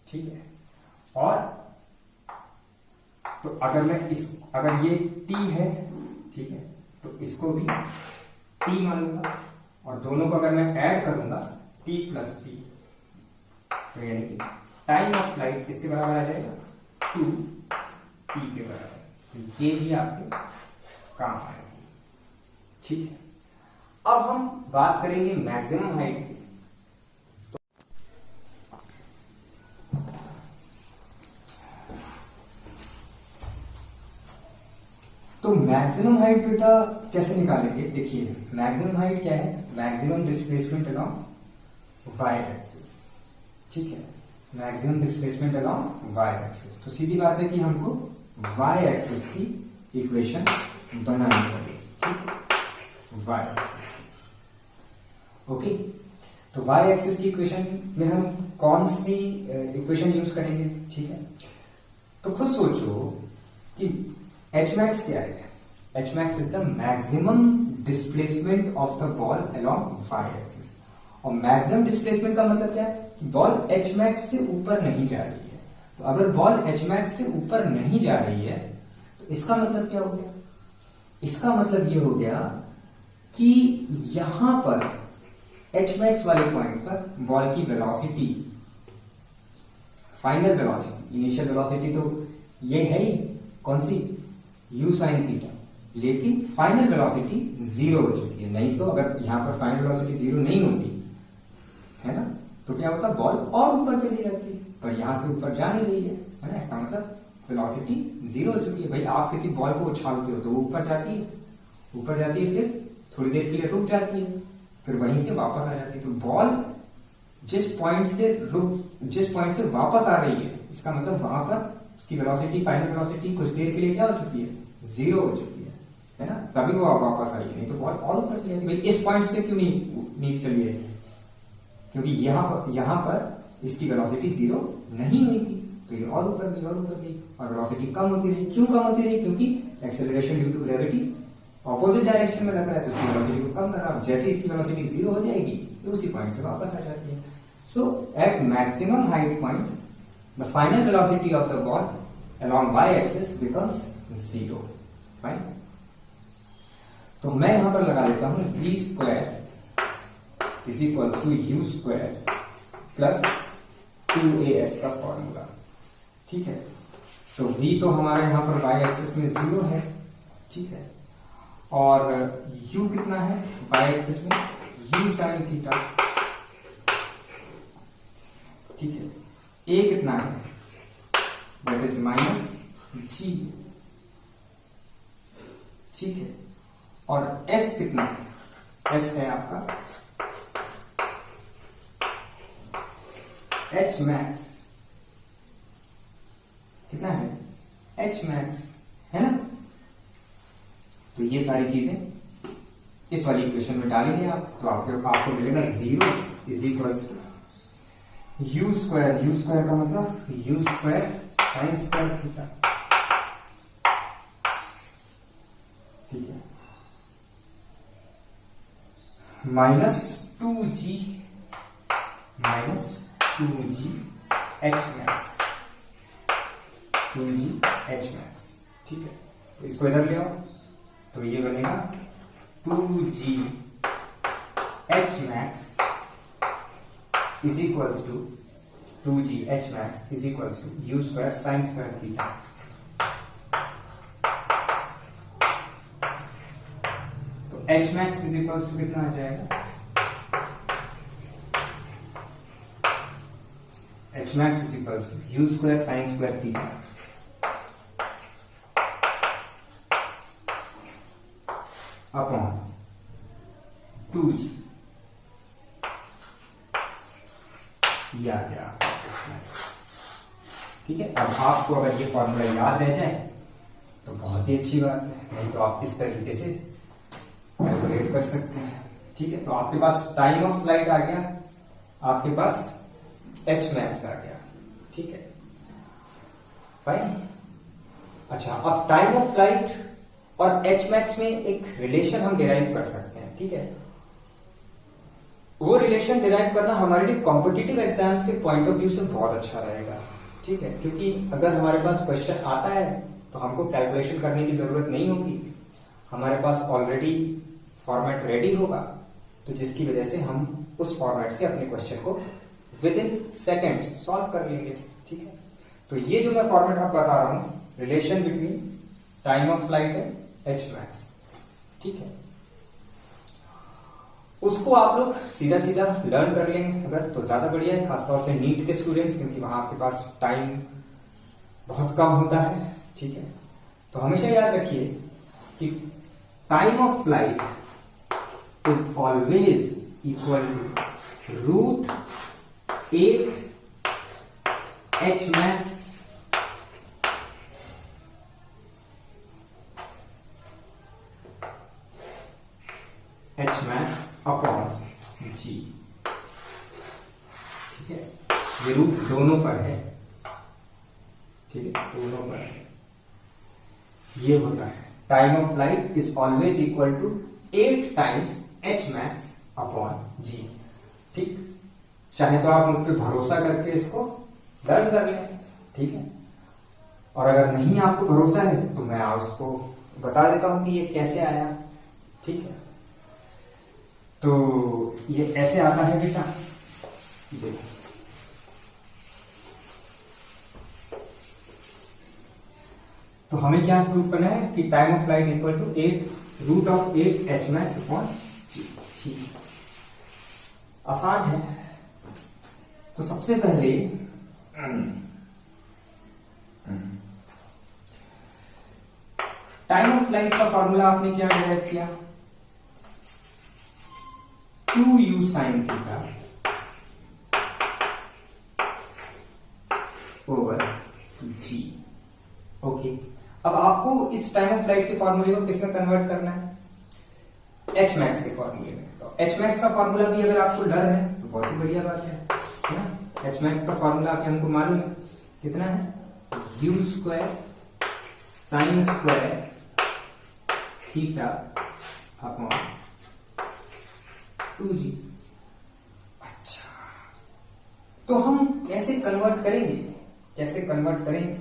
ठीक है, और तो अगर ये t है, ठीक है, तो इसको भी t मानूंगा और दोनों को अगर मैं ऐड करूंगा t प्लस t, तो यानी कि टाइम ऑफ फ्लाइट किसके बराबर आ जाएगा, 2t के बराबर। ये भी आपके काम आएगी, ठीक है। अब हम बात करेंगे मैक्सिमम हाइट की। तो मैक्सिमम हाइट बेटा कैसे निकालेंगे, देखिए मैक्सिमम हाइट क्या है, maximum displacement along Y axis, ठीक है। Maximum displacement along Y axis, तो सीधी बात है कि हमको वाई एक्सिस की इक्वेशन बनानी पड़ेगी, ठीक है, वाई एक्सिस की। ओके, तो वाई एक्सिस की इक्वेशन में हम कौन सी इक्वेशन यूज करेंगे, ठीक है। तो खुद सोचो कि एच मैक्स क्या है, H max is the maximum displacement of the ball along Y axis. और मैक्सिमम डिस्प्लेसमेंट का मतलब क्या है कि बॉल एच मैक्स से ऊपर नहीं जा रही है। तो अगर बॉल एच मैक्स से ऊपर नहीं जा रही है तो इसका मतलब क्या हो गया, इसका मतलब ये हो गया कि यहां पर एच मैक्स वाले पॉइंट पर बॉल की velocity, final velocity, initial velocity तो ये है ही कौन सी, u sin थीटा, लेकिन फाइनल वेलोसिटी जीरो हो चुकी है। नहीं तो अगर यहां पर फाइनल वेलोसिटी जीरो नहीं होती है ना, तो क्या होता, बॉल और ऊपर चली जाती, पर यहां से ऊपर जा नहीं रही है ना, इसका मतलब वेलोसिटी जीरो हो चुकी है। भाई आप किसी बॉल को उछालते हो तो वो ऊपर जाती है, फिर थोड़ी देर के लिए रुक जाती है, फिर वहीं से वापस आ जाती है। तो बॉल जिस पॉइंट से वापस आ रही है, इसका मतलब वहां पर उसकी वेलोसिटी, फाइनल वेलोसिटी कुछ देर के लिए क्या हो चुकी है, जीरो हो चुकी है ना, तभी वो वापस आई है। नहीं तो बॉल और ऊपर चली जाती। भाई इस पॉइंट से क्यों नहीं चली है, क्योंकि यहां पर इसकी वेलोसिटी जीरो नहीं हुई थी, तो ये और ऊपर गई और वेलोसिटी कम होती रही। क्यों कम होती रही, क्योंकि acceleration due to gravity opposite direction में लग रहा है, तो इसकी वेलोसिटी को कम कर रहा है। जैसे इसकी वेलोसिटी जीरो हो जाएगी तो उसी पॉइंट से वापस आ जाती है। So at maximum height point the final velocity of the ball along y axis becomes zero, fine. तो मैं यहां पर लगा लेता हूं v square is equal to u square plus 2as का फॉर्मूला, ठीक है। तो v तो हमारे यहां पर y एक्सिस में जीरो है, ठीक है, और u कितना है y एक्सिस में, u sin थीटा, ठीक है। a कितना है, दैट इज माइनस जी, ठीक है। और s कितना है, s है आपका h मैक्स, कितना है h मैक्स, है ना। तो ये सारी चीजें इस वाली इक्वेशन में डालेंगे आप, तो आपको मिलेगा zero is equal to u square का मतलब u square sine square theta, ठीक है, minus 2g h max, 2g h max, ठीक है। तो इसको इधर ले आओ, तो ये बनेगा 2g h max is equals to 2g h max is equals to u square sin square theta. तो h max is equals to कितना आ जाएगा, h max is equals to u square sin square theta. ये आ गया एच मैक्स। ठीक है, अब आपको अगर ये फॉर्मूला याद रह जाए तो बहुत ही अच्छी बात है, नहीं तो आप इस तरीके से कैलकुलेट कर सकते हैं। ठीक है, तो आपके पास टाइम ऑफ फ्लाइट आ गया, आपके पास एच मैक्स आ गया। ठीक है, फाइन। अच्छा, अब टाइम ऑफ फ्लाइट और एच मैक्स में एक रिलेशन हम डिराइव कर सकते हैं। ठीक है, वो रिलेशन डिराइव करना हमारे लिए कॉम्पिटिटिव एग्जाम्स के पॉइंट ऑफ व्यू से बहुत अच्छा रहेगा। ठीक है, क्योंकि अगर हमारे पास क्वेश्चन आता है तो हमको कैलकुलेशन करने की जरूरत नहीं होगी, हमारे पास ऑलरेडी फॉर्मेट रेडी होगा, तो जिसकी वजह से हम उस फॉर्मेट से अपने क्वेश्चन को विद इन सेकेंड्स सॉल्व कर लेंगे। ठीक है, तो ये जो मैं फॉर्मेट आपको बता रहा हूं, relation between time of flight and H max, ठीक है, उसको आप लोग सीधा सीधा लर्न कर लेंगे अगर तो ज्यादा बढ़िया है, खासतौर से नीट के स्टूडेंट्स, क्योंकि वहां आपके पास टाइम बहुत कम होता है। ठीक है, तो हमेशा याद रखिए कि time of flight is always equal to √8 h max upon g. ठीक है, ये रूट दोनों पर है। ठीक है, दोनों पर है। ये होता है time of flight is always equal to 8 times h max upon g. ठीक, चाहे तो आप मुझ पर भरोसा करके इसको लर्न कर लें। ठीक है, और अगर नहीं आपको भरोसा है तो मैं आपको बता देता हूं कि ये कैसे आया। ठीक है, तो ये ऐसे आता है बेटा, देखो तो हमें क्या प्रूफ करना है कि time of flight equal to 8 h max upon g. ठीक, आसान है। तो सबसे पहले टाइम ऑफ फ्लाइट का फॉर्मूला आपने क्या डिराइव किया, 2u sin theta over g. Okay, अब आपको इस टाइम ऑफ फ्लाइट के फॉर्मूले को किसमें कन्वर्ट करना है, एच मैक्स के फॉर्मूले में। तो एच मैक्स का फॉर्मूला भी अगर आपको डर है तो बहुत ही बढ़िया बात है ना। एच मैक्स का फॉर्मूला हमको मालूम है कितना है, u² sin² theta upon 2g। अच्छा, तो हम कैसे कन्वर्ट करेंगे, कैसे कन्वर्ट करेंगे,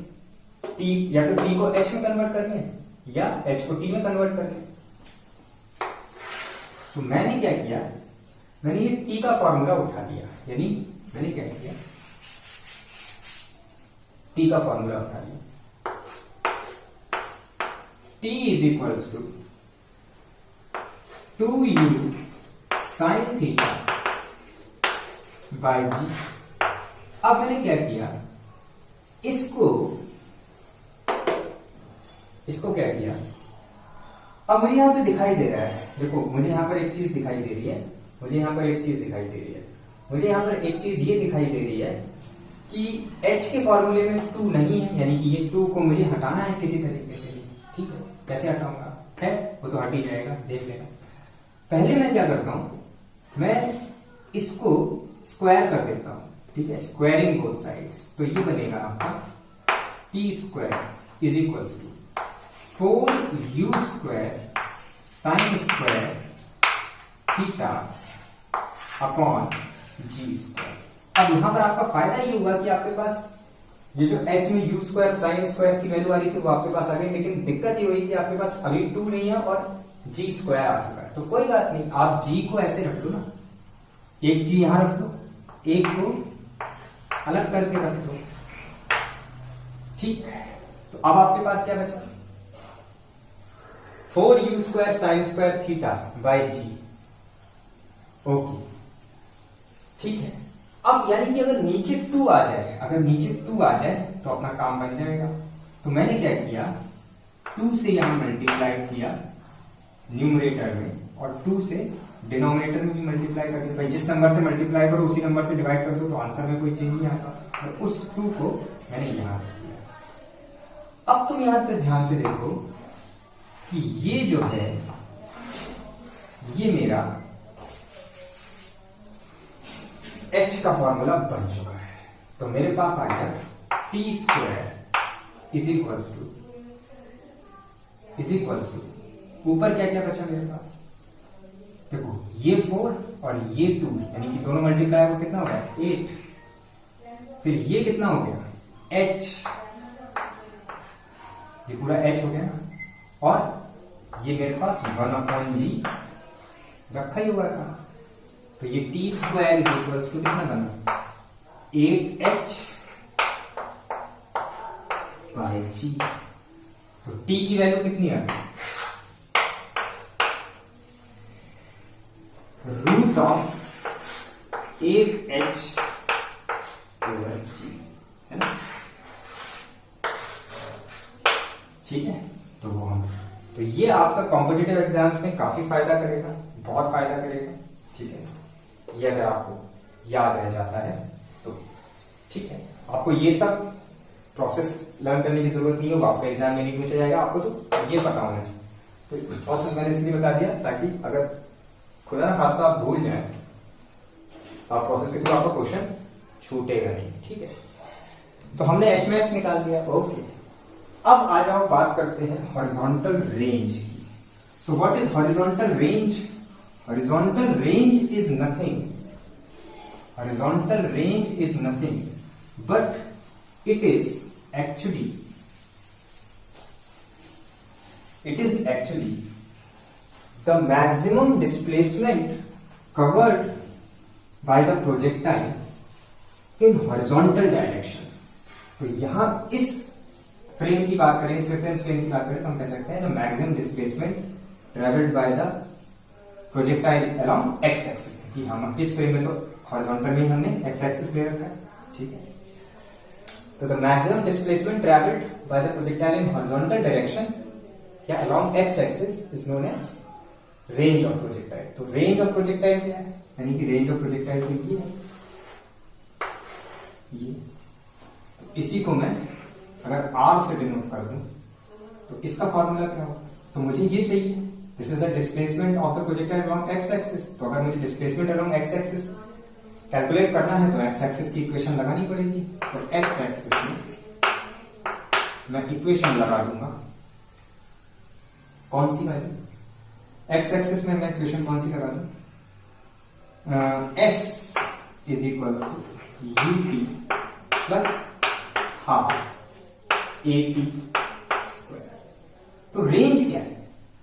t या तो t को h में कन्वर्ट कर लें या h को t में कन्वर्ट कर लें। तो मैंने क्या किया, मैंने ये t का फॉर्मूला उठा लिया, यानी मैंने क्या किया, t का फॉर्मूला उठा लिया, t is equals to 2u sin theta by g. अब मैंने क्या किया, इसको क्या किया, अब मुझे यहां पे दिखाई दे रहा है, देखो मुझे यहां पर एक चीज दिखाई दे रही है, मुझे यहां पर एक चीज दिखाई दे रही है, मुझे यहां पर एक चीज ये दिखाई दे रही है कि h के फॉर्मूले में 2 नहीं है, यानी कि ये 2 को मुझे हटाना है किसी तरीके से। ठीक है, कैसे हटाऊंगा, है वो तो हट ही जाएगा, देख लेना। पहले मैं क्या करता हूं, मैं इसको स्क्वायर कर देता हूं। ठीक है, स्क्वायरिंग बोथ साइड्स, तो ये बनेगा आपका t² is equals to 4u² sin² theta upon g²। अब यहां पर आपका फायदा ये हुआ कि आपके पास ये जो h में u² sin² की वैल्यू आ रही थी वो आपके पास आ गई, लेकिन दिक्कत ये हुई कि आपके पास अभी 2 नहीं है और g² आ चुका है। तो कोई बात नहीं, आप g को ऐसे रख लो ना, एक g यहां रख लो, एक को अलग करके रख दो। ठीक, तो अब आपके पास क्या बचा, 4u² sin² theta by ji. Okay, ठीक है, अब यानी कि अगर नीचे 2 आ जाए, अगर नीचे 2 आ जाए तो अपना काम बन जाएगा। तो मैंने क्या किया, 2 से यहां मल्टीप्लाई किया न्यूमरेटर में और 2 से डिनोमिनेटर में भी मल्टीप्लाई करके भाई जिस नंबर से मल्टीप्लाई करो उसी नंबर से डिवाइड कर दो तो आंसर में कोई चेंज नहीं आता। तो उस 2 को मैंने यहां रख दिया। अब तुम यहां पे ध्यान से देखो कि ये जो है ये मेरा h का फॉर्मूला बन चुका है। तो मेरे पास आ गया t² इज इक्वल्स टू ऊपर क्या क्या बचा मेरे पास, देखो ये 4 और ये 2 यानी कि दोनों मल्टीप्लाई हो कितना हो गया 8। फिर ये कितना हो गया h, ये पूरा h हो गया ना, और ये मेरे पास 1/g रखा ही हुआ था। तो ये t² इज इक्वल्स टू कितना बना 8h बाय g। तो t की वैल्यू कितनी है root of 8h over g, है ना, ठीक है। तो ये आपका कॉम्पिटिटिव एग्जाम्स में काफी फायदा करेगा, बहुत फायदा करेगा, ठीक है। ये अगर आपको याद रह जाता है तो ठीक है, आपको ये सब प्रोसेस लर्न करने की जरूरत नहीं होगा, आपका एग्जाम में नहीं पूछा जाएगा, आपको तो ये पता होना चाहिए। तो इस प्रोसेस मैंने इसलिए बता दिया ताकि अगर खुदा ना खास्ता आप भूल जाए तो आप प्रोसेस के थ्रू आपका क्वेश्चन छूटेगा नहीं, ठीक है। तो हमने एच मैक्स निकाल दिया, ओके। अब आ जाओ बात करते हैं हॉरिजॉन्टल रेंज की। So what is horizontal range? Horizontal range is nothing, horizontal range is nothing but it is actually the maximum displacement covered by the projectile in horizontal direction। तो यहां इस फ्रेम की बात करें, इस रेफरेंस फ्रेम की बात करें तो हम कह सकते हैं the maximum displacement traveled by the projectile along x axis। कि हम इस फ्रेम में तो हॉरिजॉन्टल में हमने x axis ले रखा है, ठीक है। So the maximum displacement traveled by the projectile in horizontal direction या along x-axis is known as range of projectile। तो range of projectile क्या है? यानी कि range of projectile तो ये है, ये। तो इसी को मैं अगर r से डिनोट कर दूं तो इसका फॉर्मूला क्या होगा? तो मुझे ये चाहिए, this is the displacement of the projectile along x-axis। तो अगर मुझे displacement along x-axis कैलकुलेट करना है तो एक्स एक्सिस की इक्वेशन लगानी पड़ेगी। तो एक्स एक्सिस में मैं इक्वेशन लगा दूंगा, कौन सी वाली? एक्स एक्सिस में मैं इक्वेशन कौन सी लगा दूं? S is equals to u t plus half a t square. तो रेंज क्या है?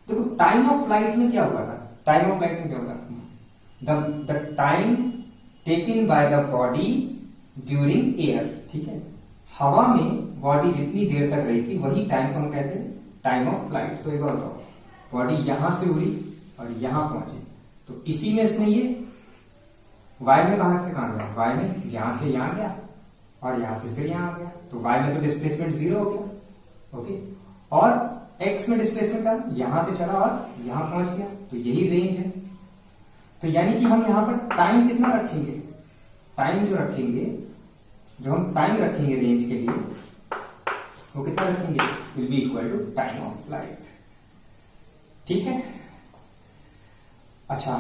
देखो टाइम ऑफ फ्लाइट में क्या हुआ था, टाइम ऑफ फ्लाइट में क्या होगा, the time taken by the body during air, ठीक है। हवा में बॉडी जितनी देर तक रही थी वही टाइम को हम कहते हैं टाइम ऑफ फ्लाइट। तो एक बार बताओ, बॉडी यहां से उड़ी और यहां पहुंची, तो इसी में इसने ये वाई में कहां से कहां गया, वाई में यहां से यहां गया और यहां से फिर यहां आ गया। तो वाई में तो डिस्प्लेसमेंट 0 हो गया, ओके। और एक्स में डिस्प्लेसमेंट था, यहां से चला और यहां पहुंच गया, तो यही रेंज है। तो यानी कि हम यहां पर टाइम कितना रखेंगे, टाइम जो रखेंगे, जो हम टाइम रखेंगे रेंज के लिए वो कितना रखेंगे, will be equal to time of flight, ठीक है। अच्छा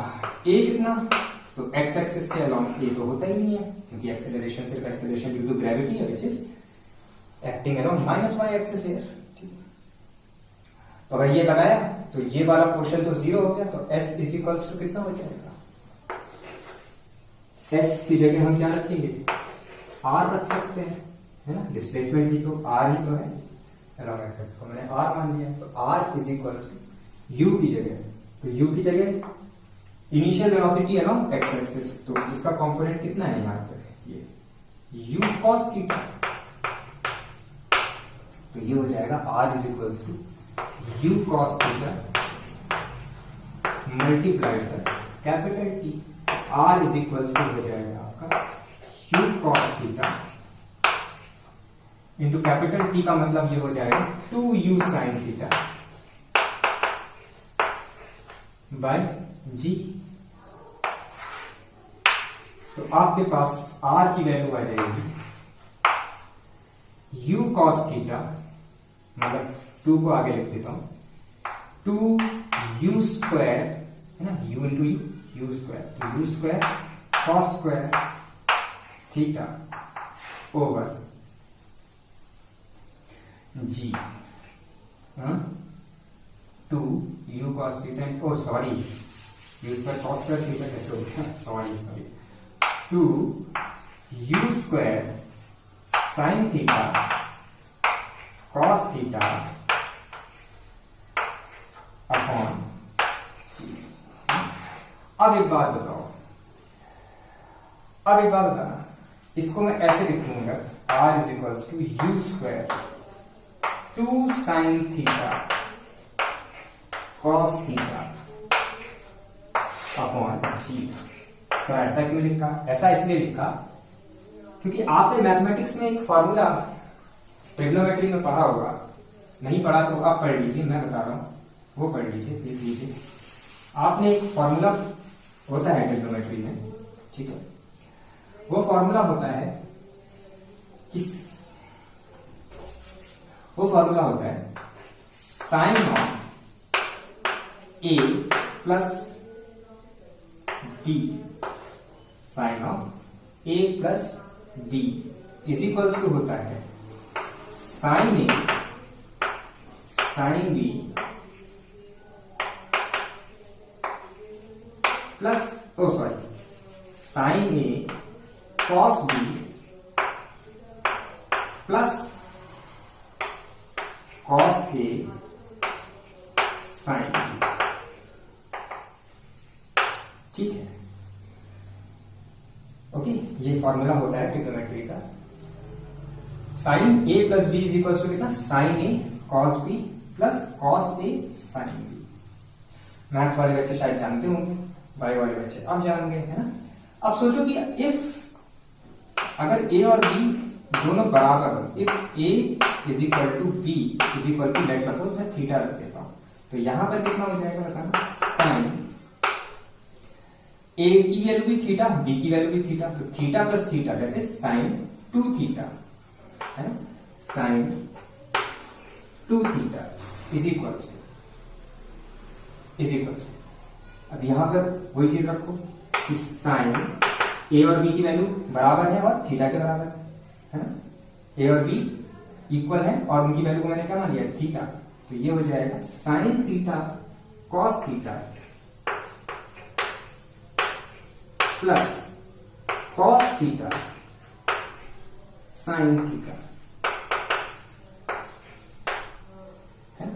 ए कितना, तो एक्स एक्सिस के अलोंग ए तो होता ही नहीं है क्योंकि एक्सेलरेशन सिर्फ एक्सेलरेशन ड्यू टू ग्रेविटी है which is acting along minus y axis here, ठीक। तो अगर ये बताया तो ये वाला पोर्शन तो 0 हो गया, तो s इज इक्वल्स टू कितना हो जाएगा, s की जगह हम क्या रखेंगे, r रख सकते हैं, है ना। डिस्प्लेसमेंट भी तो r ही तो है, अलोंग एक्स एक्सिस को मैंने r मान लिया, तो r is equals to u की जगह, तो u की जगह initial velocity along x axis, तो इसका कंपोनेंट कितना है यहां पर, ये u cos थीटा। तो ये हो जाएगा r is equals to u cos theta multiplied by capital T। r is equals to हो जाएगा आपका u cos theta into capital T का मतलब ये हो जाएगा 2u sin theta bye g। तो आपके पास आर की वैल्यू आ जाएगी u cos थीटा, मतलब 2 को आगे लिख देता हूं, 2u स्क्वायर है ना, u इंटू यू स्क्वायर, तो u square cos square theta over g, 2u cos theta, oh sorry u square cos square theta कैसे हो गया, sorry 2u square sine theta cos theta upon c. अब एक बात बताओ, बताना, इसको मैं ऐसे लिख दूंगा, r is equals to u square 2 sine theta cos theta upon g. Sir ऐसा क्यों लिखा? ऐसा इसलिए लिखा क्योंकि आपने मैथमेटिक्स में एक फॉर्मूला ट्रिग्नोमेट्री में पढ़ा होगा, नहीं पढ़ा तो आप पढ़ लीजिए, मैं बता रहा हूं, वो पढ़ लीजिए, देख लीजिए। आपने एक फॉर्मूला होता है ट्रिग्नोमेट्री में, ठीक है, वो फॉर्मूला होता है sine of a plus d, sine of a plus d is equals to होता है sine a sine b plus sine a cos b plus cos a sine b, ठीक है। ओके, ये फॉर्मूला होता है ट्रिग्नोमेट्री का। Sine a plus b is equal to कितना, sine a cos b plus cos a sine b. Maths वाले बच्चे शायद जानते होंगे, बायो वाले बच्चे अब जानेंगे, है ना। अब सोचो कि इफ अगर ए और बी दोनों बराबर हो, if a is equal to b is equal to, let's suppose मैं थीटा रख देता हूं, तो यहां पर कितना हो जाएगा बताना, साइन ए की वैल्यू भी थीटा, बी की वैल्यू भी थीटा, तो theta plus theta that is sine 2 theta, है ना, साइन 2 थीटा इज इक्वल्स अब यहां पर वही चीज रखो कि साइन ए और बी की वैल्यू बराबर है और थीटा के बराबर है ना, ए और बी इक्वल है और उनकी वैल्यू को मैंने क्या मान लिया, थीटा, तो ये हो जाएगा sign theta cos theta plus cos theta sine theta, है।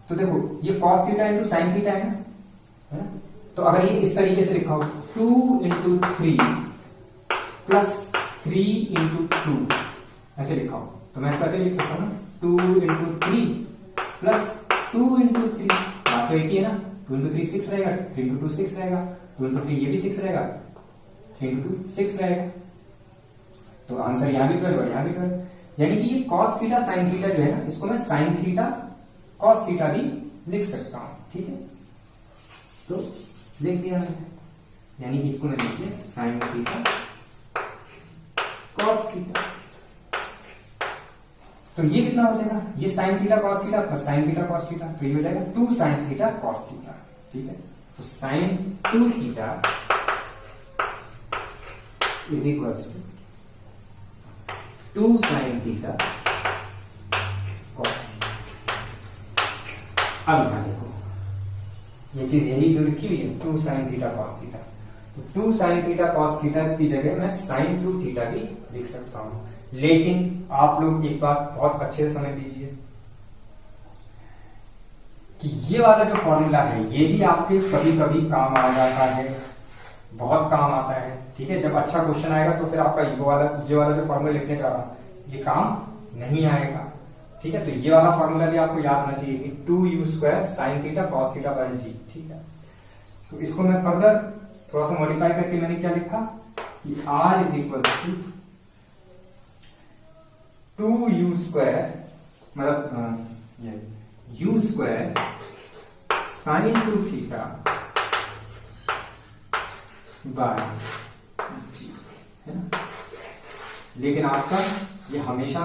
तो देखो ये cos theta into sine theta है ना, तो अगर ये इस तरीके से लिखा हो 2 इंटू 3 प्लस 3 इंटू 2 ऐसे लिखा हो, तो मैं इसको ऐसे लिख सकता हूं ना, 2 इंटू 3 प्लस 2 इंटू 3, बात तो एक ही है ना, 2 इंटू 3 6 रहेगा, 3 इंटू 2 6 रहेगा, 2 इंटू 3 ये भी 6 रहेगा, 3 इंटू 2 6 रहेगा, तो आंसर यहां भी कर और यहां भी कर, यानी कि ये कॉस थीटा साइन थीटा जो है ना, इसको मैं साइन थीटा कॉस थीटा भी लिख सकता हूं, ठीक है। तो लिख दिया मैंने, यानी कि इसको मैंने लिख दिया साइन थीटा कॉस थीटा, तो ये कितना हो जाएगा, ये sign theta cos theta plus sign theta cos theta, तो ये हो जाएगा 2 साइन थीटा कॉस थीटा, ठीक है। तो sine 2 theta is equals to 2 sine theta cos theta. अब यहां देखो ये चीज यही जो लिखी हुई है 2 साइन थीटा कॉस थीटा, तो 2 साइन थीटा कॉस थीटा की जगह मैं साइन 2 थीटा भी लिख सकता हूं, लेकिन आप लोग एक बात बहुत अच्छे से समझ लीजिए कि ये वाला जो फॉर्मूला है ये भी आपके कभी कभी काम आ जाता है, बहुत काम आता है, ठीक है। जब अच्छा क्वेश्चन आएगा तो फिर आपका ये वाला जो फॉर्मूला लिखने का ये काम नहीं आएगा, ठीक है। तो ये वाला फॉर्मूला भी आपको याद होना चाहिए कि 2u square sine theta cos theta by g, ठीक है। तो इसको मैं फर्दर थोड़ा सा मॉडिफाई करके मैंने क्या लिखा कि r is equal to 2u square, मतलब ये u square sine 2 theta by लेकिन आपका ये हमेशा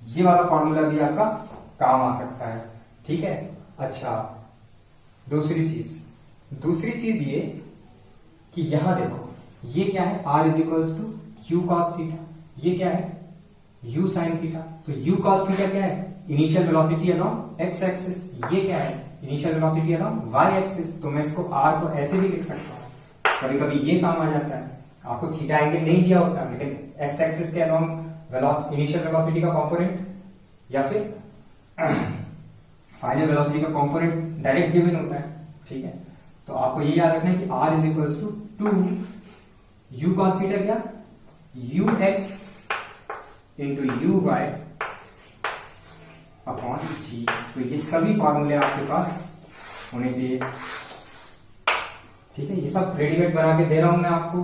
ये वाला फॉर्मूला भी आपका काम आ सकता है, ठीक है। अच्छा, दूसरी चीज ये कि यहां देखो, ये क्या है, r is equals to u cos theta, ये क्या है u साइन थीटा। तो u कॉस थीटा क्या है, initial velocity along x axis, ये क्या है initial velocity along y axis. तो मैं इसको r को ऐसे भी लिख सकता हूं, कभी कभी ये काम आ जाता है, आपको थीटा एंगल नहीं दिया होता लेकिन x एक्सिस के अलोंग इनिशियल वेलोसिटी का कंपोनेंट या फिर फाइनल वेलोसिटी का कंपोनेंट डायरेक्ट गिवन होता है, ठीक है। तो आपको ये याद रखना है कि r is equals to 2 u cos theta क्या, ux into u by upon g। तो ये सभी फॉर्मूले आपके पास होने चाहिए, ठीक है। ये सब रेडीमेड बना के दे रहा हूं मैं आपको,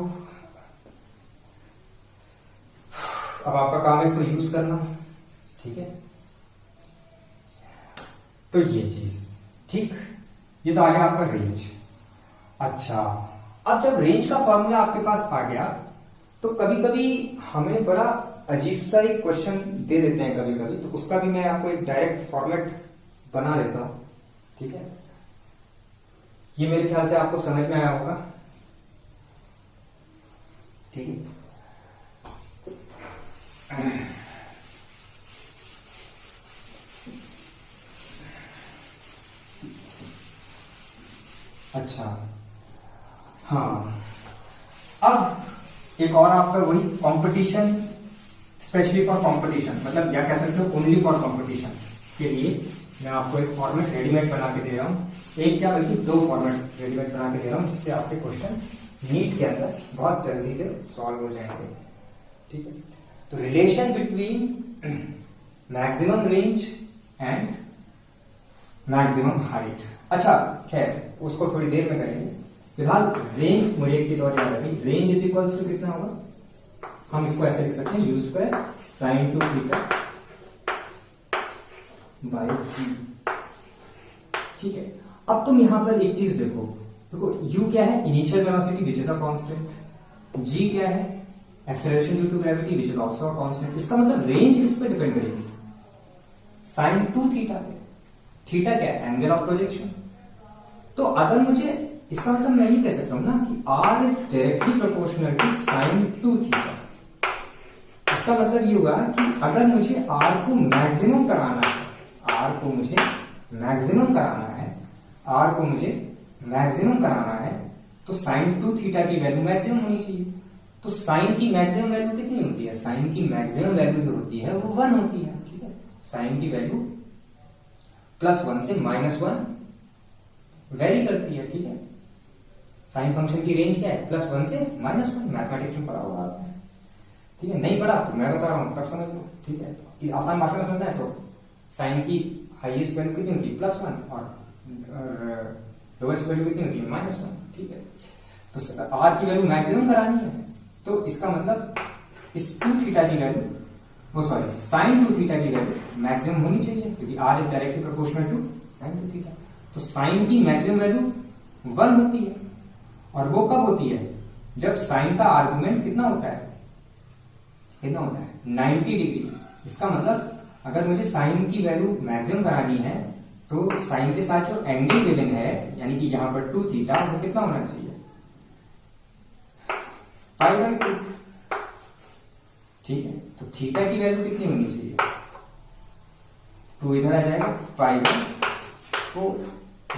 अब आपका काम है इसको यूज करना, ठीक है। तो ये चीज, ठीक, ये तो आ गया आपका रेंज। अच्छा, अब जब रेंज का फॉर्मूला आपके पास आ गया तो कभी कभी हमें बड़ा अजीब सा एक क्वेश्चन दे देते हैं कभी कभी, तो उसका भी मैं आपको एक डायरेक्ट फॉर्मेट बना देता हूं, ठीक है। ये मेरे ख्याल से आपको समझ में आया होगा, ठीक है। अच्छा, हाँ, अब एक और आपका वही कंपटीशन, स्पेशली फॉर कंपटीशन, मतलब या कह सकते हो ओनली फॉर कंपटीशन के लिए मैं आपको एक फॉर्मेट रेडीमेड बना के दे रहा हूं, एक क्या बल्कि दो फॉर्मेट रेडीमेड बना के दे रहा हूं, जिससे आपके क्वेश्चंस नीट के अंदर बहुत जल्दी से सॉल्व हो जाएंगे, ठीक है। तो relation between maximum range and maximum height. अच्छा, खैर उसको थोड़ी देर में करेंगे, फिलहाल रेंज, मुझे एक चीज और याद रखनी, रेंज इज इक्वल्स टू कितना होगा, हम इसको ऐसे लिख सकते हैं u square sine 2 theta by g, ठीक है। अब तुम यहां पर एक चीज देखो, u क्या है, initial velocity which is a constant, g क्या है, acceleration due to gravity which is also a constant. इसका मतलब रेंज किस पे डिपेंड करेगी, साइन 2 थीटा पे। थीटा क्या है, एंगल ऑफ प्रोजेक्शन। तो अगर मुझे, इसका मतलब मैं ये कह सकता हूं ना कि r is directly proportional to sine 2 theta. इसका मतलब ये हुआ कि अगर मुझे r को मैक्सिमम कराना है, r को मुझे मैक्सिमम कराना है, r को मुझे मैक्सिमम कराना है, तो साइन 2 थीटा की वैल्यू मैक्सिमम होनी चाहिए। तो साइन की मैक्सिमम वैल्यू कितनी होती है, साइन की मैक्सिमम वैल्यू जो होती है वो 1 होती है, ठीक है। साइन की वैल्यू +1 से -1 वेरी करती है, ठीक है। साइन फंक्शन की रेंज क्या है, +1 से -1, मैथमेटिक्स में पढ़ा होगा आपने, ठीक है। नहीं पढ़ा तो मैं बता रहा हूं, तब समझ लो, ठीक है। आसान भाषा में समझना है तो साइन की हाईएस्ट वैल्यू कितनी होती है, +1, और लोएस्ट वैल्यू कितनी होती है, -1, ठीक है। तो आर की वैल्यू मैक्सिमम करानी है, तो इसका मतलब इस 2 थीटा की वैल्यू, वो सॉरी साइन 2 थीटा की वैल्यू मैक्सिमम होनी चाहिए, क्योंकि r is directly proportional to sine 2 theta. तो साइन की मैक्सिमम वैल्यू 1 होती है, और वो कब होती है, जब साइन का आर्गुमेंट कितना होता है, 90 डिग्री। इसका मतलब अगर मुझे साइन की वैल्यू मैक्सिमम करानी है तो साइन के साथ जो एंगल गिवन है, यानी कि यहां पर 2 थीटा, वो कितना होना चाहिए, π/2, ठीक है। तो थीटा की वैल्यू कितनी होनी चाहिए, 2 इधर आ जाएगा, π/4,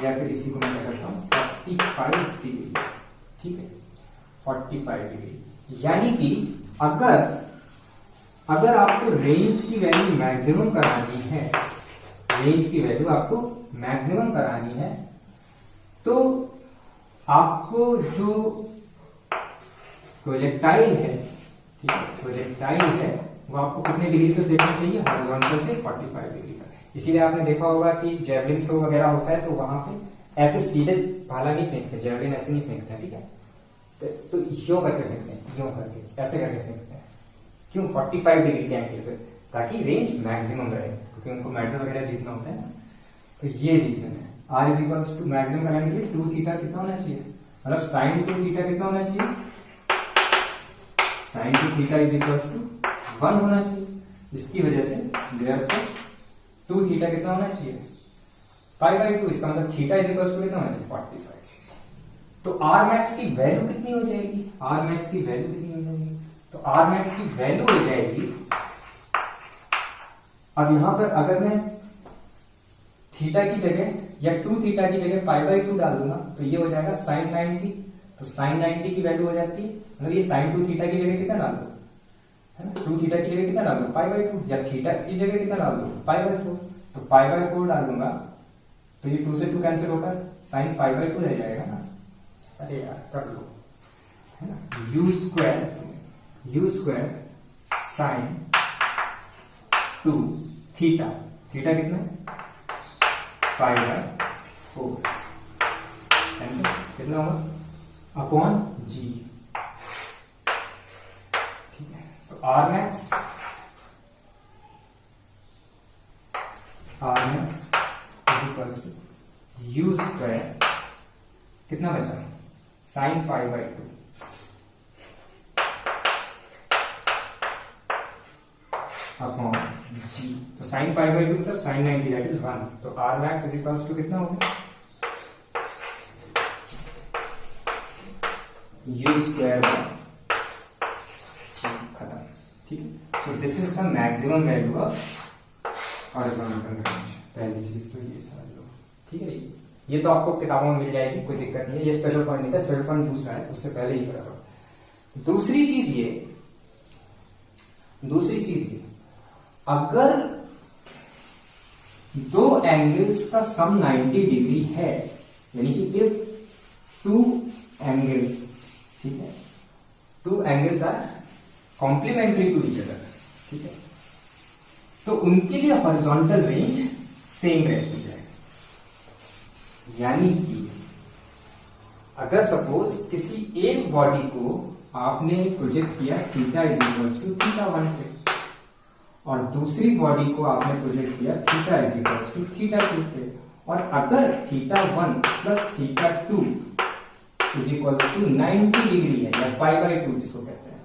या फिर इसी को मैं कह सकता हूं 45 डिग्री, ठीक है, 45 डिग्री। यानी कि अगर आपको रेंज की वैल्यू मैक्सिमम करानी है, रेंज की वैल्यू आपको मैक्सिमम करानी है, तो आपको जो प्रोजेक्टाइल है, ठीक है, प्रोजेक्टाइल है, वो आपको कितने डिग्री पे फेंकना चाहिए, हॉरिजॉन्टल से 45 डिग्री का। इसीलिए आपने देखा होगा कि जेवलिन थ्रो वगैरह होता है तो वहां पे ऐसे सीधे भाला नहीं फेंकते, जेवलिन ऐसे नहीं फेंकते, ठीक है। तो यूं करके फेंकते हैं, यूं करके, ऐसे करके फेंकते हैं, क्यों, 45 डिग्री के एंगल पे, ताकि रेंज मैक्सिमम रहे, क्योंकि उनको मेडल वगैरह जीतना होता है। तो ये रीजन है। R is equals to maximum कराने के लिए 2 थीटा कितना होना चाहिए, मतलब साइन 2 थीटा कितना होना चाहिए, sine 2 theta is equals to 1 होना चाहिए, इसकी वजह से देयरफॉर 2 थीटा कितना होना चाहिए, पाई बाई 2, इसका मतलब थीटा इज इक्वल टू कितना होना चाहिए, 45। तो आर मैक्स की वैल्यू कितनी हो जाएगी, आर मैक्स की वैल्यू कितनी हो जाएगी, तो आर मैक्स की वैल्यू हो जाएगी, अब यहां पर अगर मैं थीटा की जगह या 2 थीटा की जगह पाई बाई 2 डाल दूंगा तो ये हो जाएगा साइन 90, तो साइन 90 की वैल्यू हो जाती है, मतलब ये साइन 2 थीटा की जगह कितना डाल दो, है ना, 2 थीटा की जगह कितना डाल दो, पाई बाई 2, या थीटा की जगह कितना डाल दो, पाई बाई 4, तो पाई बाई 4 डालूंगा तो ये 2 से 2 कैंसिल होकर साइन पाई बाई 2 रह जाएगा ना, अरे यार कर लो, है ना, you square sine 2 theta, theta कितना है, पाई बाय 4, कितना होगा अपॉन जी, ठीक है। तो r max equals to u square कितना बचा, sine pi by 2 upon g, तो साइन पाई बाई 2 मतलब साइन 90 दैट इज 1, तो r max is equals to कितना होगा, यू स्क्वायर बाय जी, खत्म, ठीक है। So this is the maximum value of horizontal range, पहली चीज तो ये समझ लो, ठीक है। ये तो आपको किताबों में मिल जाएगी, कोई दिक्कत नहीं है, ये स्पेशल पॉइंट नहीं था, स्पेशल पॉइंट दूसरा है, उससे पहले ही करा। दूसरी चीज ये अगर दो एंगल्स का सम 90 डिग्री है, यानी कि इफ 2 एंगल्स, ठीक है, 2 angles are complementary to each other, ठीक है, तो उनके लिए हॉरिजॉन्टल रेंज सेम रहती है। यानी कि अगर सपोज किसी एक बॉडी को आपने प्रोजेक्ट किया theta is equals to theta 1 पे, और दूसरी बॉडी को आपने प्रोजेक्ट किया theta is equals to theta 2 पे, और अगर theta 1 plus theta 2 is equals to 90 degree है, या पाई बाई 2 जिसको कहते हैं,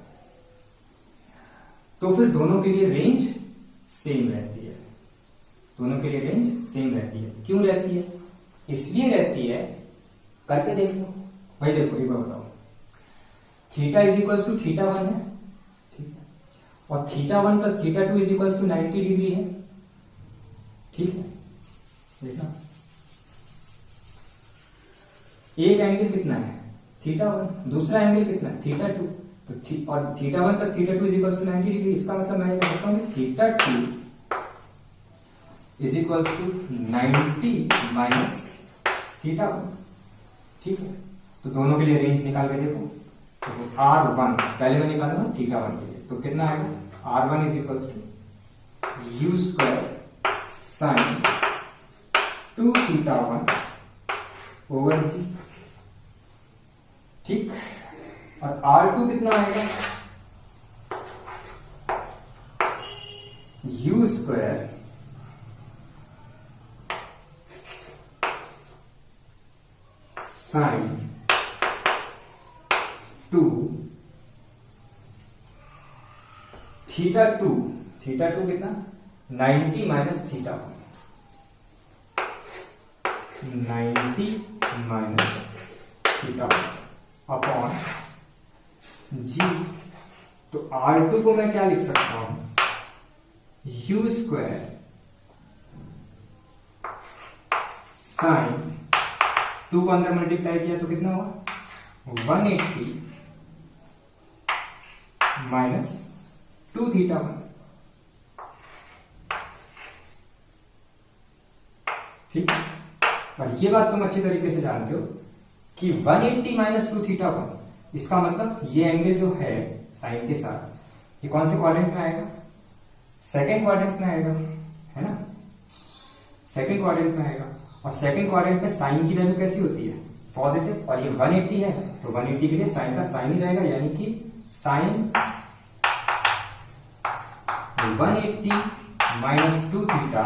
तो फिर दोनों के लिए रेंज सेम रहती है, दोनों के लिए रेंज सेम रहती है। क्यों रहती है, इसलिए रहती है, करके देख लो भाई, देखो एक बार बताओ, theta is equals to theta 1 है, ठीक है, और theta 1 plus theta 2 is equals to 90 degree है, ठीक है, देखना एक एंगल कितना है थीटा 1, दूसरा एंगल कितना है थीटा 2, तो और theta 1 plus theta 2 is equals to 90 degree, इसका मतलब मैं ये कह सकता हूं कि theta 2 is equals to 90 minus theta 1, ठीक है। तो दोनों के लिए रेंज निकाल के देखो, तो R1 पहले मैं निकालूंगा थीटा 1 के लिए, तो कितना आएगा, R1 is equals to u square sine 2 theta 1 over g, ठीक, और R2 कितना आएगा, u square sine 2 theta 2, theta 2 कितना 90 minus theta 1, 90 minus theta upon g, तो R2 को मैं क्या लिख सकता हूं, यू स्क्वायर साइन 2 को अंदर मल्टीप्लाई किया तो कितना हुआ 180 माइनस 2 थीटा 1, ठीक है। और ये बात तुम अच्छी तरीके से जानते हो कि 180 माइनस 2 थीटा 1, इसका मतलब ये एंगल जो है साइन के साथ, ये कौन से क्वाड्रेंट में आएगा, सेकेंड क्वाड्रेंट में आएगा, है ना, सेकेंड क्वाड्रेंट में आएगा, और सेकेंड क्वाड्रेंट में साइन की वैल्यू कैसी होती है पॉजिटिव, और ये 180 है, तो 180 के लिए साइन का साइन ही रहेगा, यानी कि साइन 180 माइनस 2 थीटा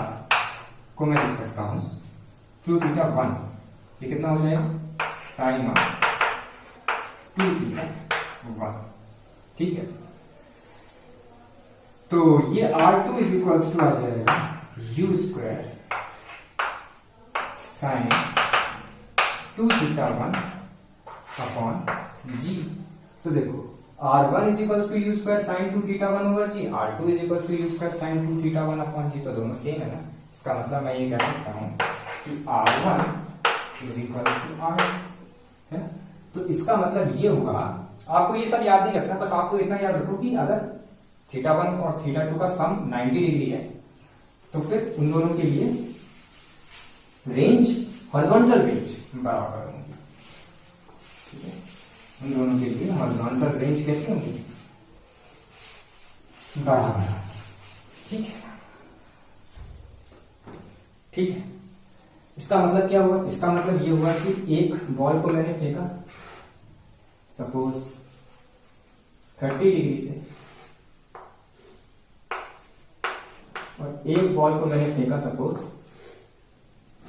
को मैं लिख सकता हूं 2 थीटा 1, ये कितना हो जाएगा साइन 2 थीटा 1, ठीक है। तो ये R2 इज इक्वल्स टू आ जाएगा u square sine 2 theta 1 upon g. तो देखो R1 is equals to u square sine 2 theta 1 over g, R2 is equals to u square sine 2 theta 1 upon g. तो दोनों सेम है ना, इसका मतलब मैं ये कह सकता हूं कि R1 is equals to R, है ना। तो इसका मतलब ये हुआ, आपको ये सब याद नहीं रखना, बस आपको इतना याद रखो कि अगर थीटा 1 और थीटा 2 का सम 90 डिग्री है तो फिर उन दोनों के लिए रेंज हॉरिजॉन्टल रेंज बराबर होंगी, ठीक है। उन दोनों के लिए हॉरिजॉन्टल रेंज कैसी होंगी, बराबर, ठीक है, ठीक है। इसका मतलब क्या हुआ, इसका मतलब ये हुआ कि एक बॉल को मैंने फेंका सपोज 30 डिग्री से और एक बॉल को मैंने फेंका सपोज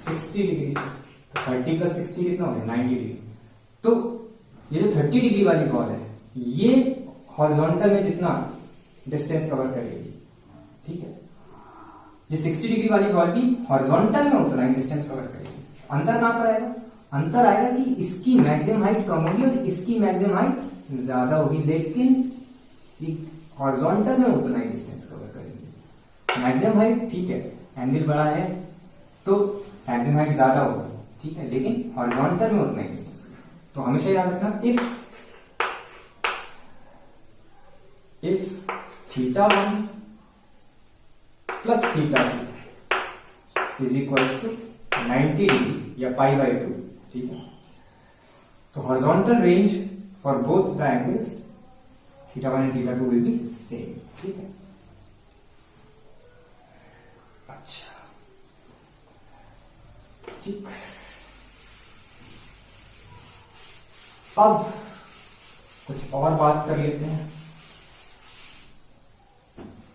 60 डिग्री से, तो 30 प्लस 60 कितना हो गया 90 डिग्री। तो ये जो 30 डिग्री वाली बॉल है ये हॉरिजॉन्टल में जितना डिस्टेंस कवर करेगी, ठीक है, ये 60 डिग्री वाली बॉल भी हॉरिजॉन्टल में उतना ही डिस्टेंस कवर करेगी। अंतर कहां पर आएगा, अंतर आएगा कि इसकी मैक्सिमम हाइट कम होगी और इसकी मैक्सिमम हाइट ज्यादा होगी, लेकिन हॉरिजॉन्टल में उतना ही डिस्टेंस कवर करेगी। मैक्सिमम हाइट ठीक है, एंगल बड़ा है तो मैक्सिमम हाइट ज्यादा होगा, ठीक है, लेकिन हॉरिजॉन्टल में उतना ही डिस्टेंस। तो हमेशा याद रखना if theta 1 plus theta 2 is equals to 90 degree या पाई बाई 2, ठीक है, तो horizontal range for both the angles theta 1 and theta 2 will be same, ठीक है। अच्छा, ठीक। अब कुछ और बात कर लेते हैं,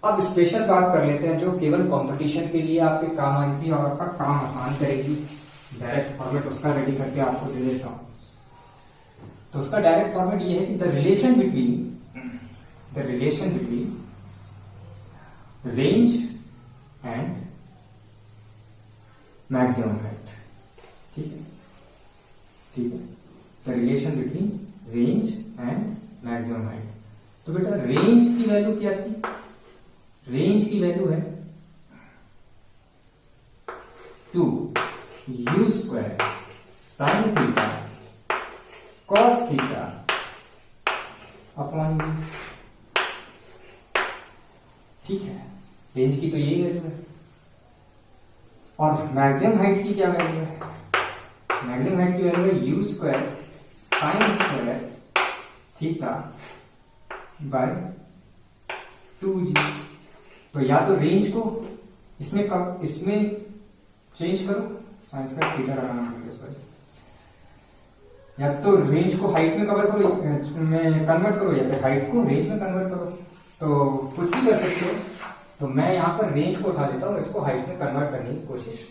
अब स्पेशल बात कर लेते हैं जो केवल कंपटीशन के लिए आपके काम आएगी और आपका काम आसान करेगी। डायरेक्ट फॉर्मेट उसका रेडी करके आपको दे देता हूं। तो उसका डायरेक्ट फॉर्मेट ये है कि the relation between range and maximum height, ठीक है, ठीक है, the relation between range and maximum height. तो बेटा रेंज की वैल्यू क्या थी, रेंज की वैल्यू है 2 U square sine theta cos theta upon you, ठीक है, रेंज की तो यही वैल्यू है। और मैक्सिमम हाइट की क्या वैल्यू है, मैक्सिमम हाइट की वैल्यू है you square sine square theta by 2g। तो या तो रेंज को इसमें चेंज करो, साइन स्क्वायर थीटा लगाना पड़ेगा सॉरी, या तो रेंज को हाइट में कवर करो में कन्वर्ट करो या फिर हाइट को रेंज में कन्वर्ट करो, तो कुछ भी कर सकते हो। तो मैं यहां पर रेंज को उठा लेता हूं, इसको हाइट में कन्वर्ट करने की कोशिश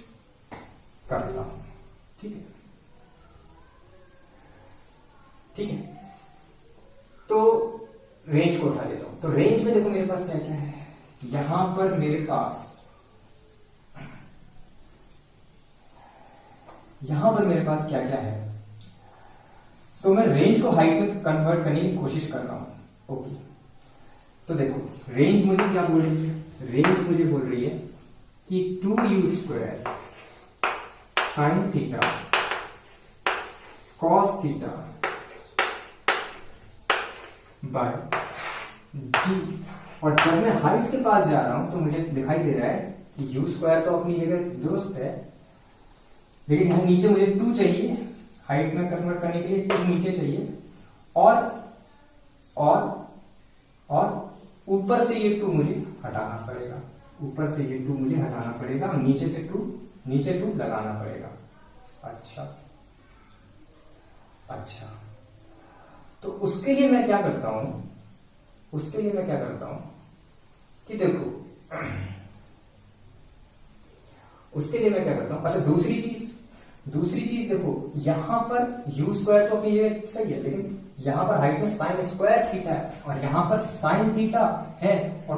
करता हूं, ठीक है, ठीक है। तो रेंज को उठा लेता हूं, तो रेंज में देखो मेरे पास क्या क्या है, यहां पर मेरे पास क्या क्या है। तो मैं रेंज को हाइट में कन्वर्ट करने की कोशिश कर रहा हूं, ओके। तो देखो रेंज मुझे क्या बोल रही है, रेंज मुझे बोल रही है कि 2u square sine theta cos theta by g. और जब मैं हाइट के पास जा रहा हूं तो मुझे दिखाई दे रहा है कि यू स्क्वायर तो अपनी जगह दुरुस्त है, लेकिन यहां नीचे मुझे 2 चाहिए, हाइट में कन्वर्ट करने के लिए 2 नीचे चाहिए, और ऊपर से ये 2 मुझे हटाना पड़ेगा, ऊपर से ये 2 मुझे हटाना पड़ेगा और नीचे 2 लगाना पड़ेगा। अच्छा, तो उसके लिए मैं क्या करता हूं, कि देखो अच्छा दूसरी चीज देखो, यहां पर यू स्क्वायर तो अपनी ये सही है, लेकिन यहां पर हाइट में साइन स्क्वायर थीटा है और यहां पर साइन थीटा है, और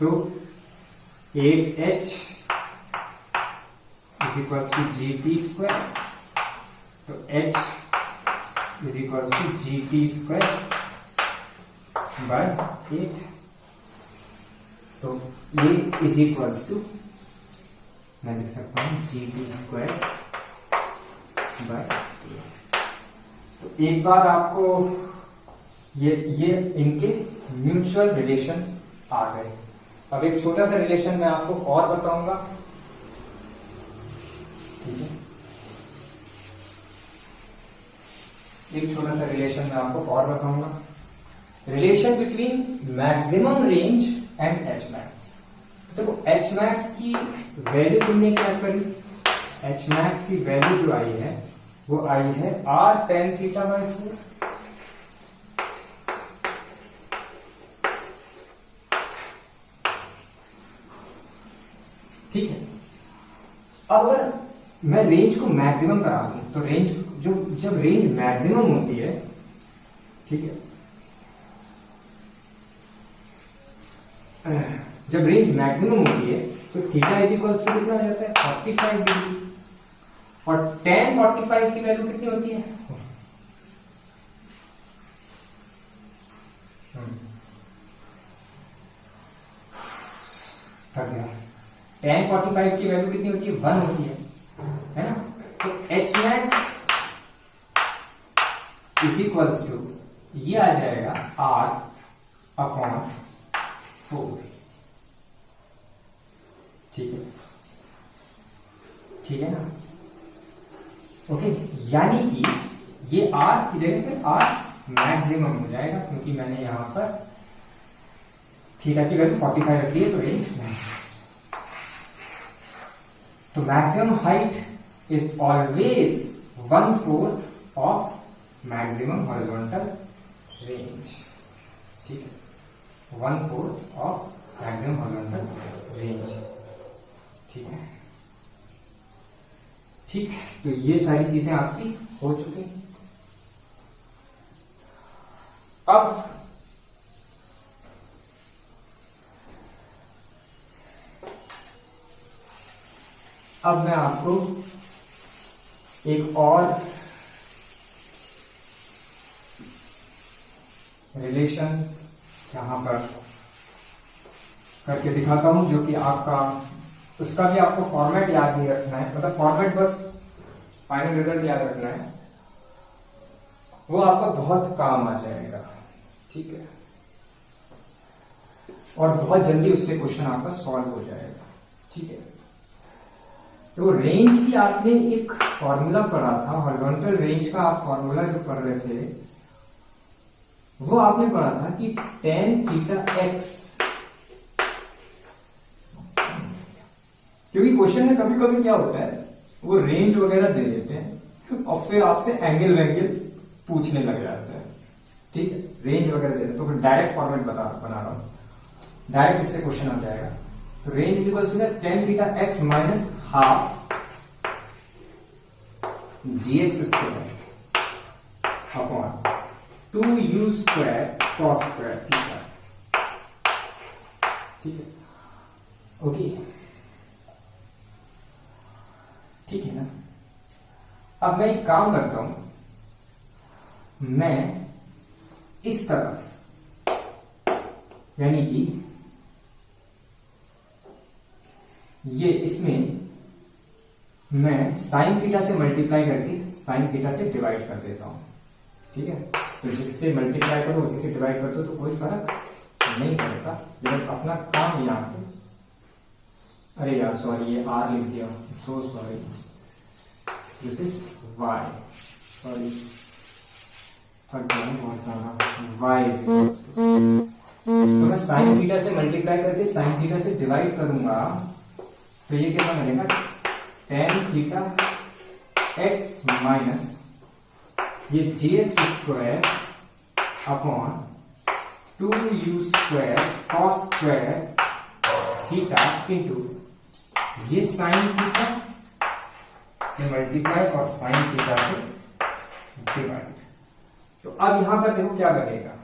तो 8h is equals to GT square, तो h is equals to GT square by 8। तो ये इज इक्वल्स टू मैं लिख सकता हूं GT स्क्वायर बाय 8। तो एक बार आपको ये इनके म्यूचुअल रिलेशन आ गए। अब एक छोटा सा रिलेशन मैं आपको और बताऊंगा, ठीक है। एक छोटा सा रिलेशन मैं आपको और बताऊंगा, relation between maximum range and H max. देखो एच मैक्स की वैल्यू तुमने क्या करी, एच मैक्स की वैल्यू जो आई है वो आई है r tan थीटा बाय 4। ठीक है। अब अगर मैं रेंज को मैक्सिमम करा दूं तो रेंज जो जब रेंज मैक्सिमम होती है, ठीक है, जब रेंज मैक्सिमम होती है तो थीटा इज इक्वल्स टू कितना आ जाता है 45 डिग्री, और tan 45 की वैल्यू कितनी होती है, tan 45 की वैल्यू कितनी होती है 1 होती है ना। तो h max is equals to ये आ जाएगा r अपॉन 4। ठीक है, ठीक है ना। ओके, यानी कि ये r की जगह पे r मैक्सिमम हो जाएगा, क्योंकि मैंने यहां पर थीटा की वैल्यू 45 रखी है, तो रेंज मैक्सिमम। तो maximum height is always 1/4 of maximum horizontal range. ठीक है, 1/4 ऑफ मैक्सिमम हॉरिजॉन्टल रेंज। ठीक है, ठीक। तो ये सारी चीजें आपकी हो चुकी। अब मैं आपको एक और रिलेशन यहां पर करके दिखाता हूं, जो कि आपका उसका भी आपको फॉर्मेट याद नहीं रखना है, मतलब फॉर्मेट बस फाइनल रिजल्ट याद रखना है, वो आपका बहुत काम आ जाएगा। ठीक है, और बहुत जल्दी उससे क्वेश्चन आपका सॉल्व हो जाएगा। ठीक है, तो रेंज की आपने एक फॉर्मूला पढ़ा था, हॉरिजॉन्टल रेंज का आप फॉर्मूला जो पढ़ रहे थे वो आपने पढ़ा था कि tan थीटा x, क्योंकि क्वेश्चन में कभी कभी क्या होता है वो रेंज वगैरह दे देते हैं और फिर आपसे एंगल वेंगल पूछने लग जाते हैं। ठीक है, रेंज वगैरह दे देते, तो फिर डायरेक्ट फॉर्मेट बना रहा हूं, डायरेक्ट इससे क्वेश्चन आ जाएगा। तो range is equal to tan theta x minus half gx square upon 2u square cos square theta. ठीक है, ओके, ठीक है ना। अब मैं एक काम करता हूं, मैं इस तरफ यानी कि ये इसमें मैं साइन थीटा से मल्टीप्लाई करके साइन थीटा से डिवाइड कर देता हूं। ठीक है, तो जिससे मल्टीप्लाई करो उसी से डिवाइड कर दो, तो कोई फर्क नहीं पड़ता। लेकिन अपना काम यहां पे, अरे यार सॉरी, ये r लिख दिया, so sorry, this is y, sorry थक गया बहुत सारा, y इज इक्वल्स टू, तो मैं साइन थीटा से मल्टीप्लाई करके साइन थीटा से डिवाइड करूंगा, तो ये कितना बनेगा tan थीटा x माइनस ये gx square upon 2u square cos square theta into ये साइन थीटा से मल्टीप्लाई और साइन थीटा से डिवाइड। तो अब यहां पर देखो क्या बनेगा।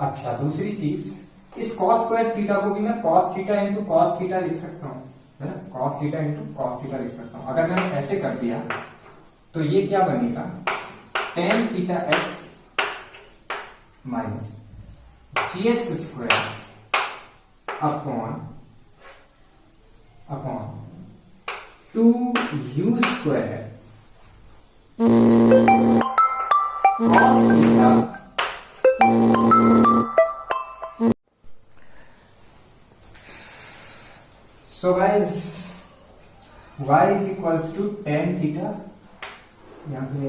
अच्छा, दूसरी चीज इस cos स्क्वायर थीटा को भी मैं cos theta into cos theta लिख सकता हूं, है ना, cos theta into cos theta लिख सकता हूं। अगर मैंने ऐसे कर दिया तो ये क्या बनेगा, tan theta x minus gx square upon 2u square cos theta So guys, y is equals to tan theta, यहाँ पे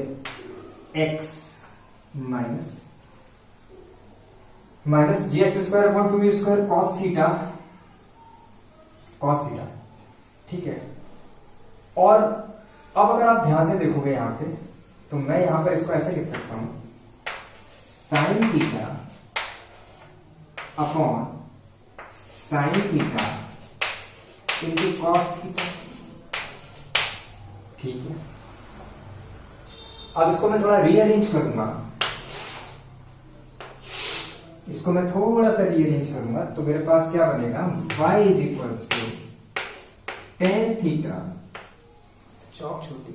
x माइनस जी x square upon 2u square cos theta, ठीक है। और अब अगर आप ध्यान से देखोगे यहाँ पे, तो मैं यहां पर इसको ऐसे लिख सकता हूं, sin theta upon sin theta into cos theta, ठीक है। अब इसको मैं थोड़ा रीअरेंज करूंगा, इसको मैं थोड़ा सा रीअरेंज करूंगा, तो मेरे पास क्या बनेगा, y is equals to tan theta, चौक छोटी,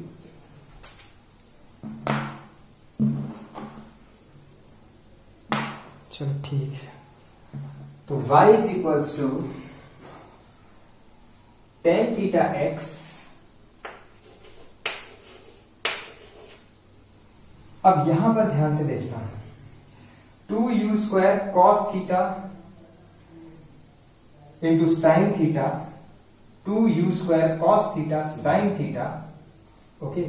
चलो ठीक है, तो y is equals to tan theta x, अब यहां पर ध्यान से देखना, 2u square cos theta into sine theta, 2u square cos theta sine theta, okay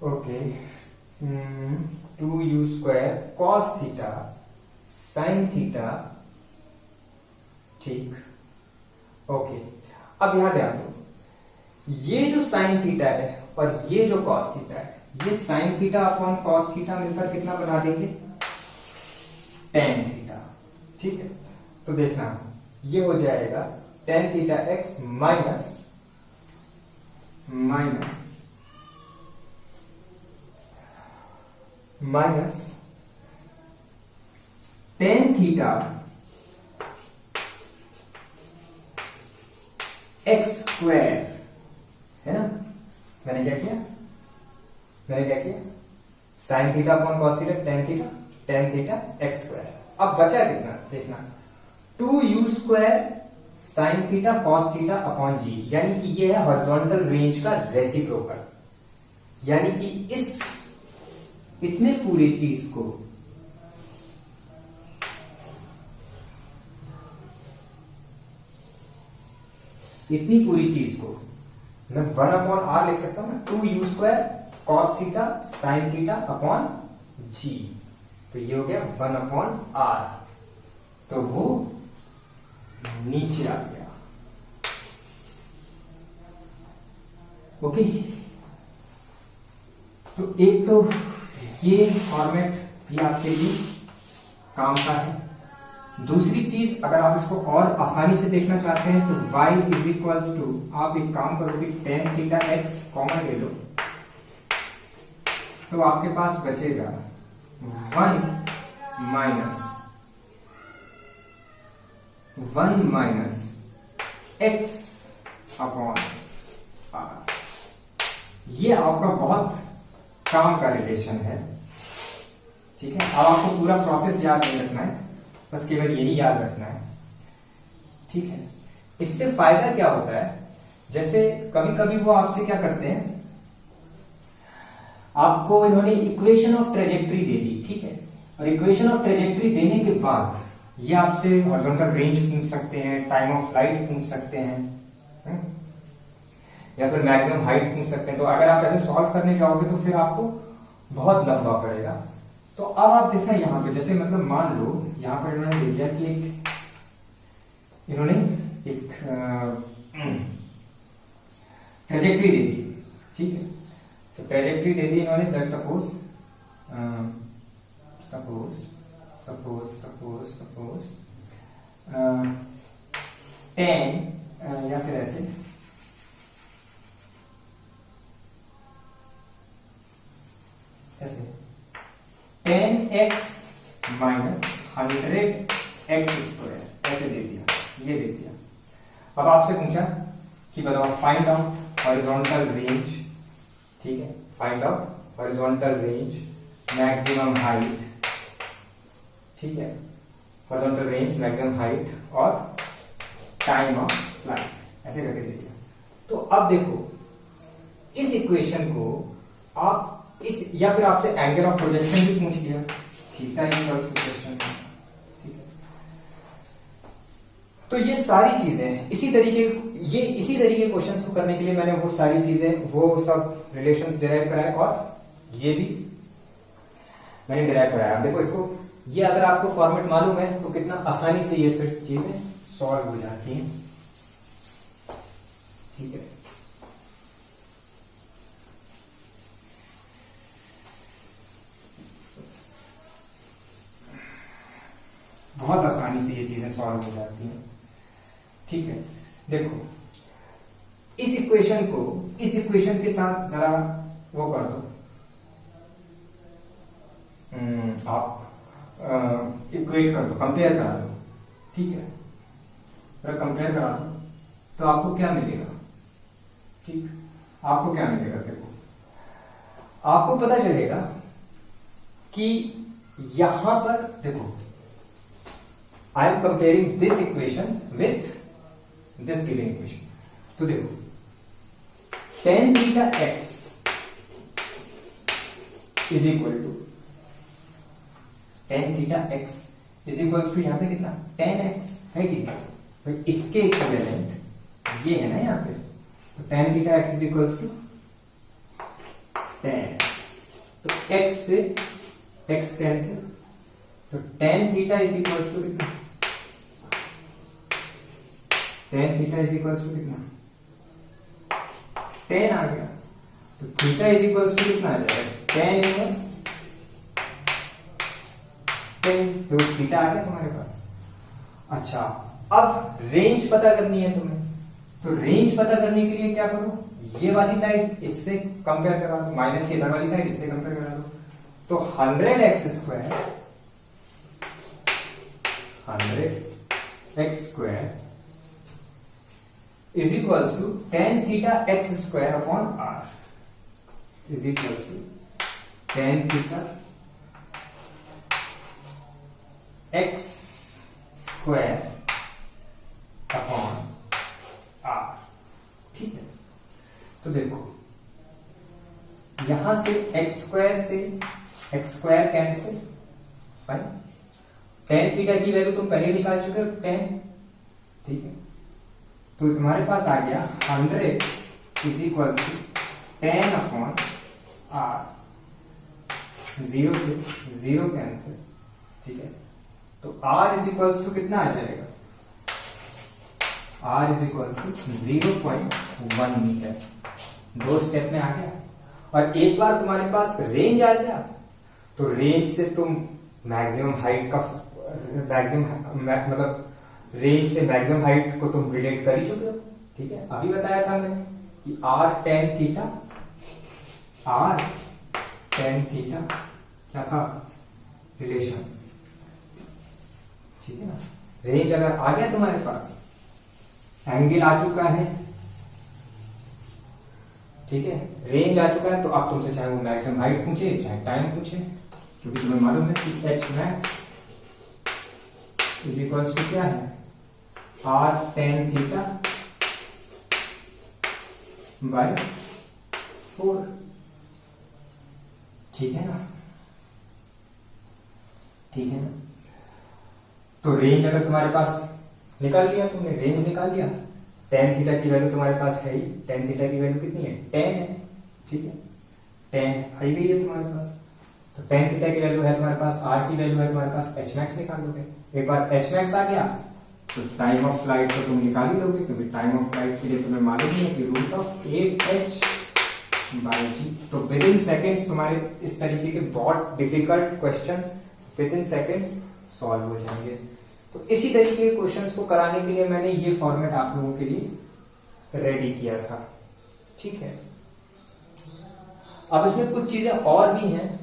okay, 2u square cos theta sine theta, ठीक, ओके। अब यहां ध्यान दो, ये जो साइन थीटा है और ये जो cos थीटा है, ये sign theta upon cos theta मिलकर कितना बना देंगे, tan थीटा, ठीक है। तो देखना, ये हो जाएगा tan theta x minus tan theta x square, है ना। मैंने क्या किया sine theta upon cos theta, tan theta x square. अब बचा कितना, देखना 2u square sine theta cos theta upon g, यानी कि ये है हॉरिजॉन्टल रेंज का रेसिप्रोकल, यानी कि इस इतने पूरी चीज को मैं 1/r लिख सकता हूं ना, 2u square cos theta sine theta upon g, तो ये हो गया 1/r, तो वो नीचे आ गया, ओके। तो एक तो ये फॉर्मेट भी आपके लिए काम का है। दूसरी चीज, अगर आप इसको और आसानी से देखना चाहते हैं तो y इज इक्वल्स टू, आप एक काम करोगे tan थीटा x कॉमन ले लो, तो आपके पास बचेगा 1 माइनस x अपॉन r। ये आपका बहुत काम का रिलेशन है, ठीक है। अब आपको पूरा प्रोसेस याद नहीं रखना है, बस केवल यही याद रखना है, ठीक है। इससे फायदा क्या होता है, जैसे कभी कभी वो आपसे क्या करते हैं, आपको इन्होंने इक्वेशन ऑफ ट्रेजेक्ट्री दे दी, ठीक है, और इक्वेशन ऑफ ट्रेजेक्ट्री देने के बाद ये आपसे हॉरिजॉन्टल रेंज पूछ सकते हैं, टाइम ऑफ फ्लाइट पूछ सकते हैं, या फिर मैक्सिमम हाइट पूछ सकते हैं। तो अगर आप ऐसे सॉल्व करने जाओगे तो फिर आपको बहुत लंबा पड़ेगा। तो अब आप देखना यहाँ पे, जैसे मतलब मान लो यहाँ पर इन्होंने दे दिया कि इन्होंने एक ट्रेजेक्ट्री दे दी, ठीक है। तो ट्रेजेक्ट्री दे दी इन्होंने, लेट्स सपोज टेन, या फिर ऐसे tan x माइनस 100x², ऐसे दे दिया, ये दे दिया। अब आपसे पूछा कि बताओ फाइंड आउट हॉरिजॉन्टल रेंज, ठीक है, find out horizontal range, maximum height, ठीक है, हॉरिजॉन्टल रेंज, मैक्सिमम हाइट और टाइम ऑफ फ्लाइट, ऐसे करके दे दिया। तो अब देखो इस इक्वेशन को आप इस, या फिर आपसे एंगल ऑफ प्रोजेक्शन भी पूछ लिया, थीटा इक्वल्स टू क्वेश्चन, ठीक है। तो ये सारी चीजें इसी तरीके क्वेश्चंस को करने के लिए मैंने वो सारी चीजें, वो सब रिलेशंस डिराइव कराए और ये भी मैंने डिराइव कराया। देखो इसको, ये अगर आपको फॉर्मेट मालूम है तो कितना आसानी से ये फिर चीजें सॉल्व हो जाती हैं, ठीक है। बहुत आसानी से ये चीजें सॉल्व हो जाती हैं, ठीक है। देखो इस इक्वेशन के साथ जरा वो कर दो, आप इक्वेट कर दो, कंपेयर करा दो, ठीक है। अगर कंपेयर करा दो तो आपको क्या मिलेगा, ठीक, आपको क्या मिलेगा, देखो आपको पता चलेगा कि यहां पर देखो I am comparing this equation with this given equation. तो देखो tan theta x is equal to tan theta x is equal to यहां पे कितना tan x है कि तो इसके इक्विवेलेंट ये है ना यहां पे, तो tan theta x is equal to tan x, तो x से x कैंसिल, तो tan theta is equal to कितना, tan theta is equal to कितना 10 आ गया, तो थीटा इज इक्वल टू कितना आ जाएगा tan इनवर्स 10, तो थीटा आ गया तुम्हारे पास। अच्छा अब रेंज पता करनी है तुम्हें, तो रेंज पता करने के लिए क्या करो, ये वाली साइड इससे कंपेयर करा दो, माइनस की इधर वाली साइड इससे कंपेयर करा दो, तो 100x² is equals to tan theta x² upon r is equals to tan theta x² upon r, ठीक है। तो देखो यहां से x² cancel, fine, tan theta की वैल्यू तुम पहले निकाल चुके हो 10, ठीक है। तो तुम्हारे पास आ गया 100 is equal to 10 upon r, 0 से 0 कैंसिल, ठीक है। तो r इज इक्वल टू कितना आ जाएगा, r is equal to 0.1 metre, 2 step में आ गया। और एक बार तुम्हारे पास रेंज आ गया तो रेंज से तुम मैक्सिमम हाइट का मतलब रेंज से मैक्सिमम हाइट को तुम रिलेट कर ही चुके हो, ठीक है। अभी बताया था मैंने कि r tan थीटा क्या था, रिलेशन, ठीक है ना। रेंज अगर आ गया तुम्हारे पास, एंगल आ चुका है, ठीक है, रेंज आ चुका है, तो अब तुमसे चाहे वो मैक्सिमम हाइट पूछे चाहे टाइम पूछे, क्योंकि तुम्हें मालूम है कि h max is equals to क्या है, r tan थीटा बाय 4, ठीक है ना, ठीक है ना। तो रेंज अगर तुम्हारे पास निकाल लिया, तुमने रेंज निकाल लिया, tan थीटा की वैल्यू तुम्हारे पास है ही, tan थीटा की वैल्यू कितनी है 10 है, ठीक है, 10 आई गई है तुम्हारे पास। तो tan थीटा की वैल्यू है तुम्हारे पास, r की वैल्यू है तुम्हारे पास, h max निकाल लोगे। एक बार h max आ गया तो टाइम ऑफ फ्लाइट को तुम निकाल ही लोगे, क्योंकि टाइम ऑफ फ्लाइट के लिए तुम्हें मालूम है कि √8h/g। तो विद इन सेकेंड्स तुम्हारे इस तरीके के बहुत difficult questions with in seconds solve हो जाएंगे। तो इसी तरीके के क्वेश्चंस को कराने के लिए मैंने ये फॉर्मेट आप लोगों के लिए रेडी किया था, ठीक है। अब इसमें कुछ चीजें और भी हैं,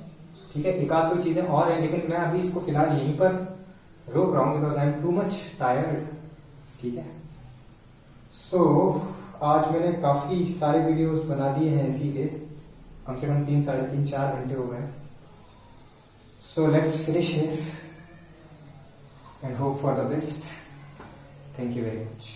ठीक है, एक आध दो चीजें और हैं, लेकिन मैं अभी इसको फिलहाल यहीं पर रोक रहा हूं because I am too much tired. ठीक है, सो आज मैंने काफी सारे वीडियोस बना दिए हैं इसी के, कम से कम 3, साढ़े 3, 4 घंटे हो गए। So let's finish here and hope for the best. Thank you very much.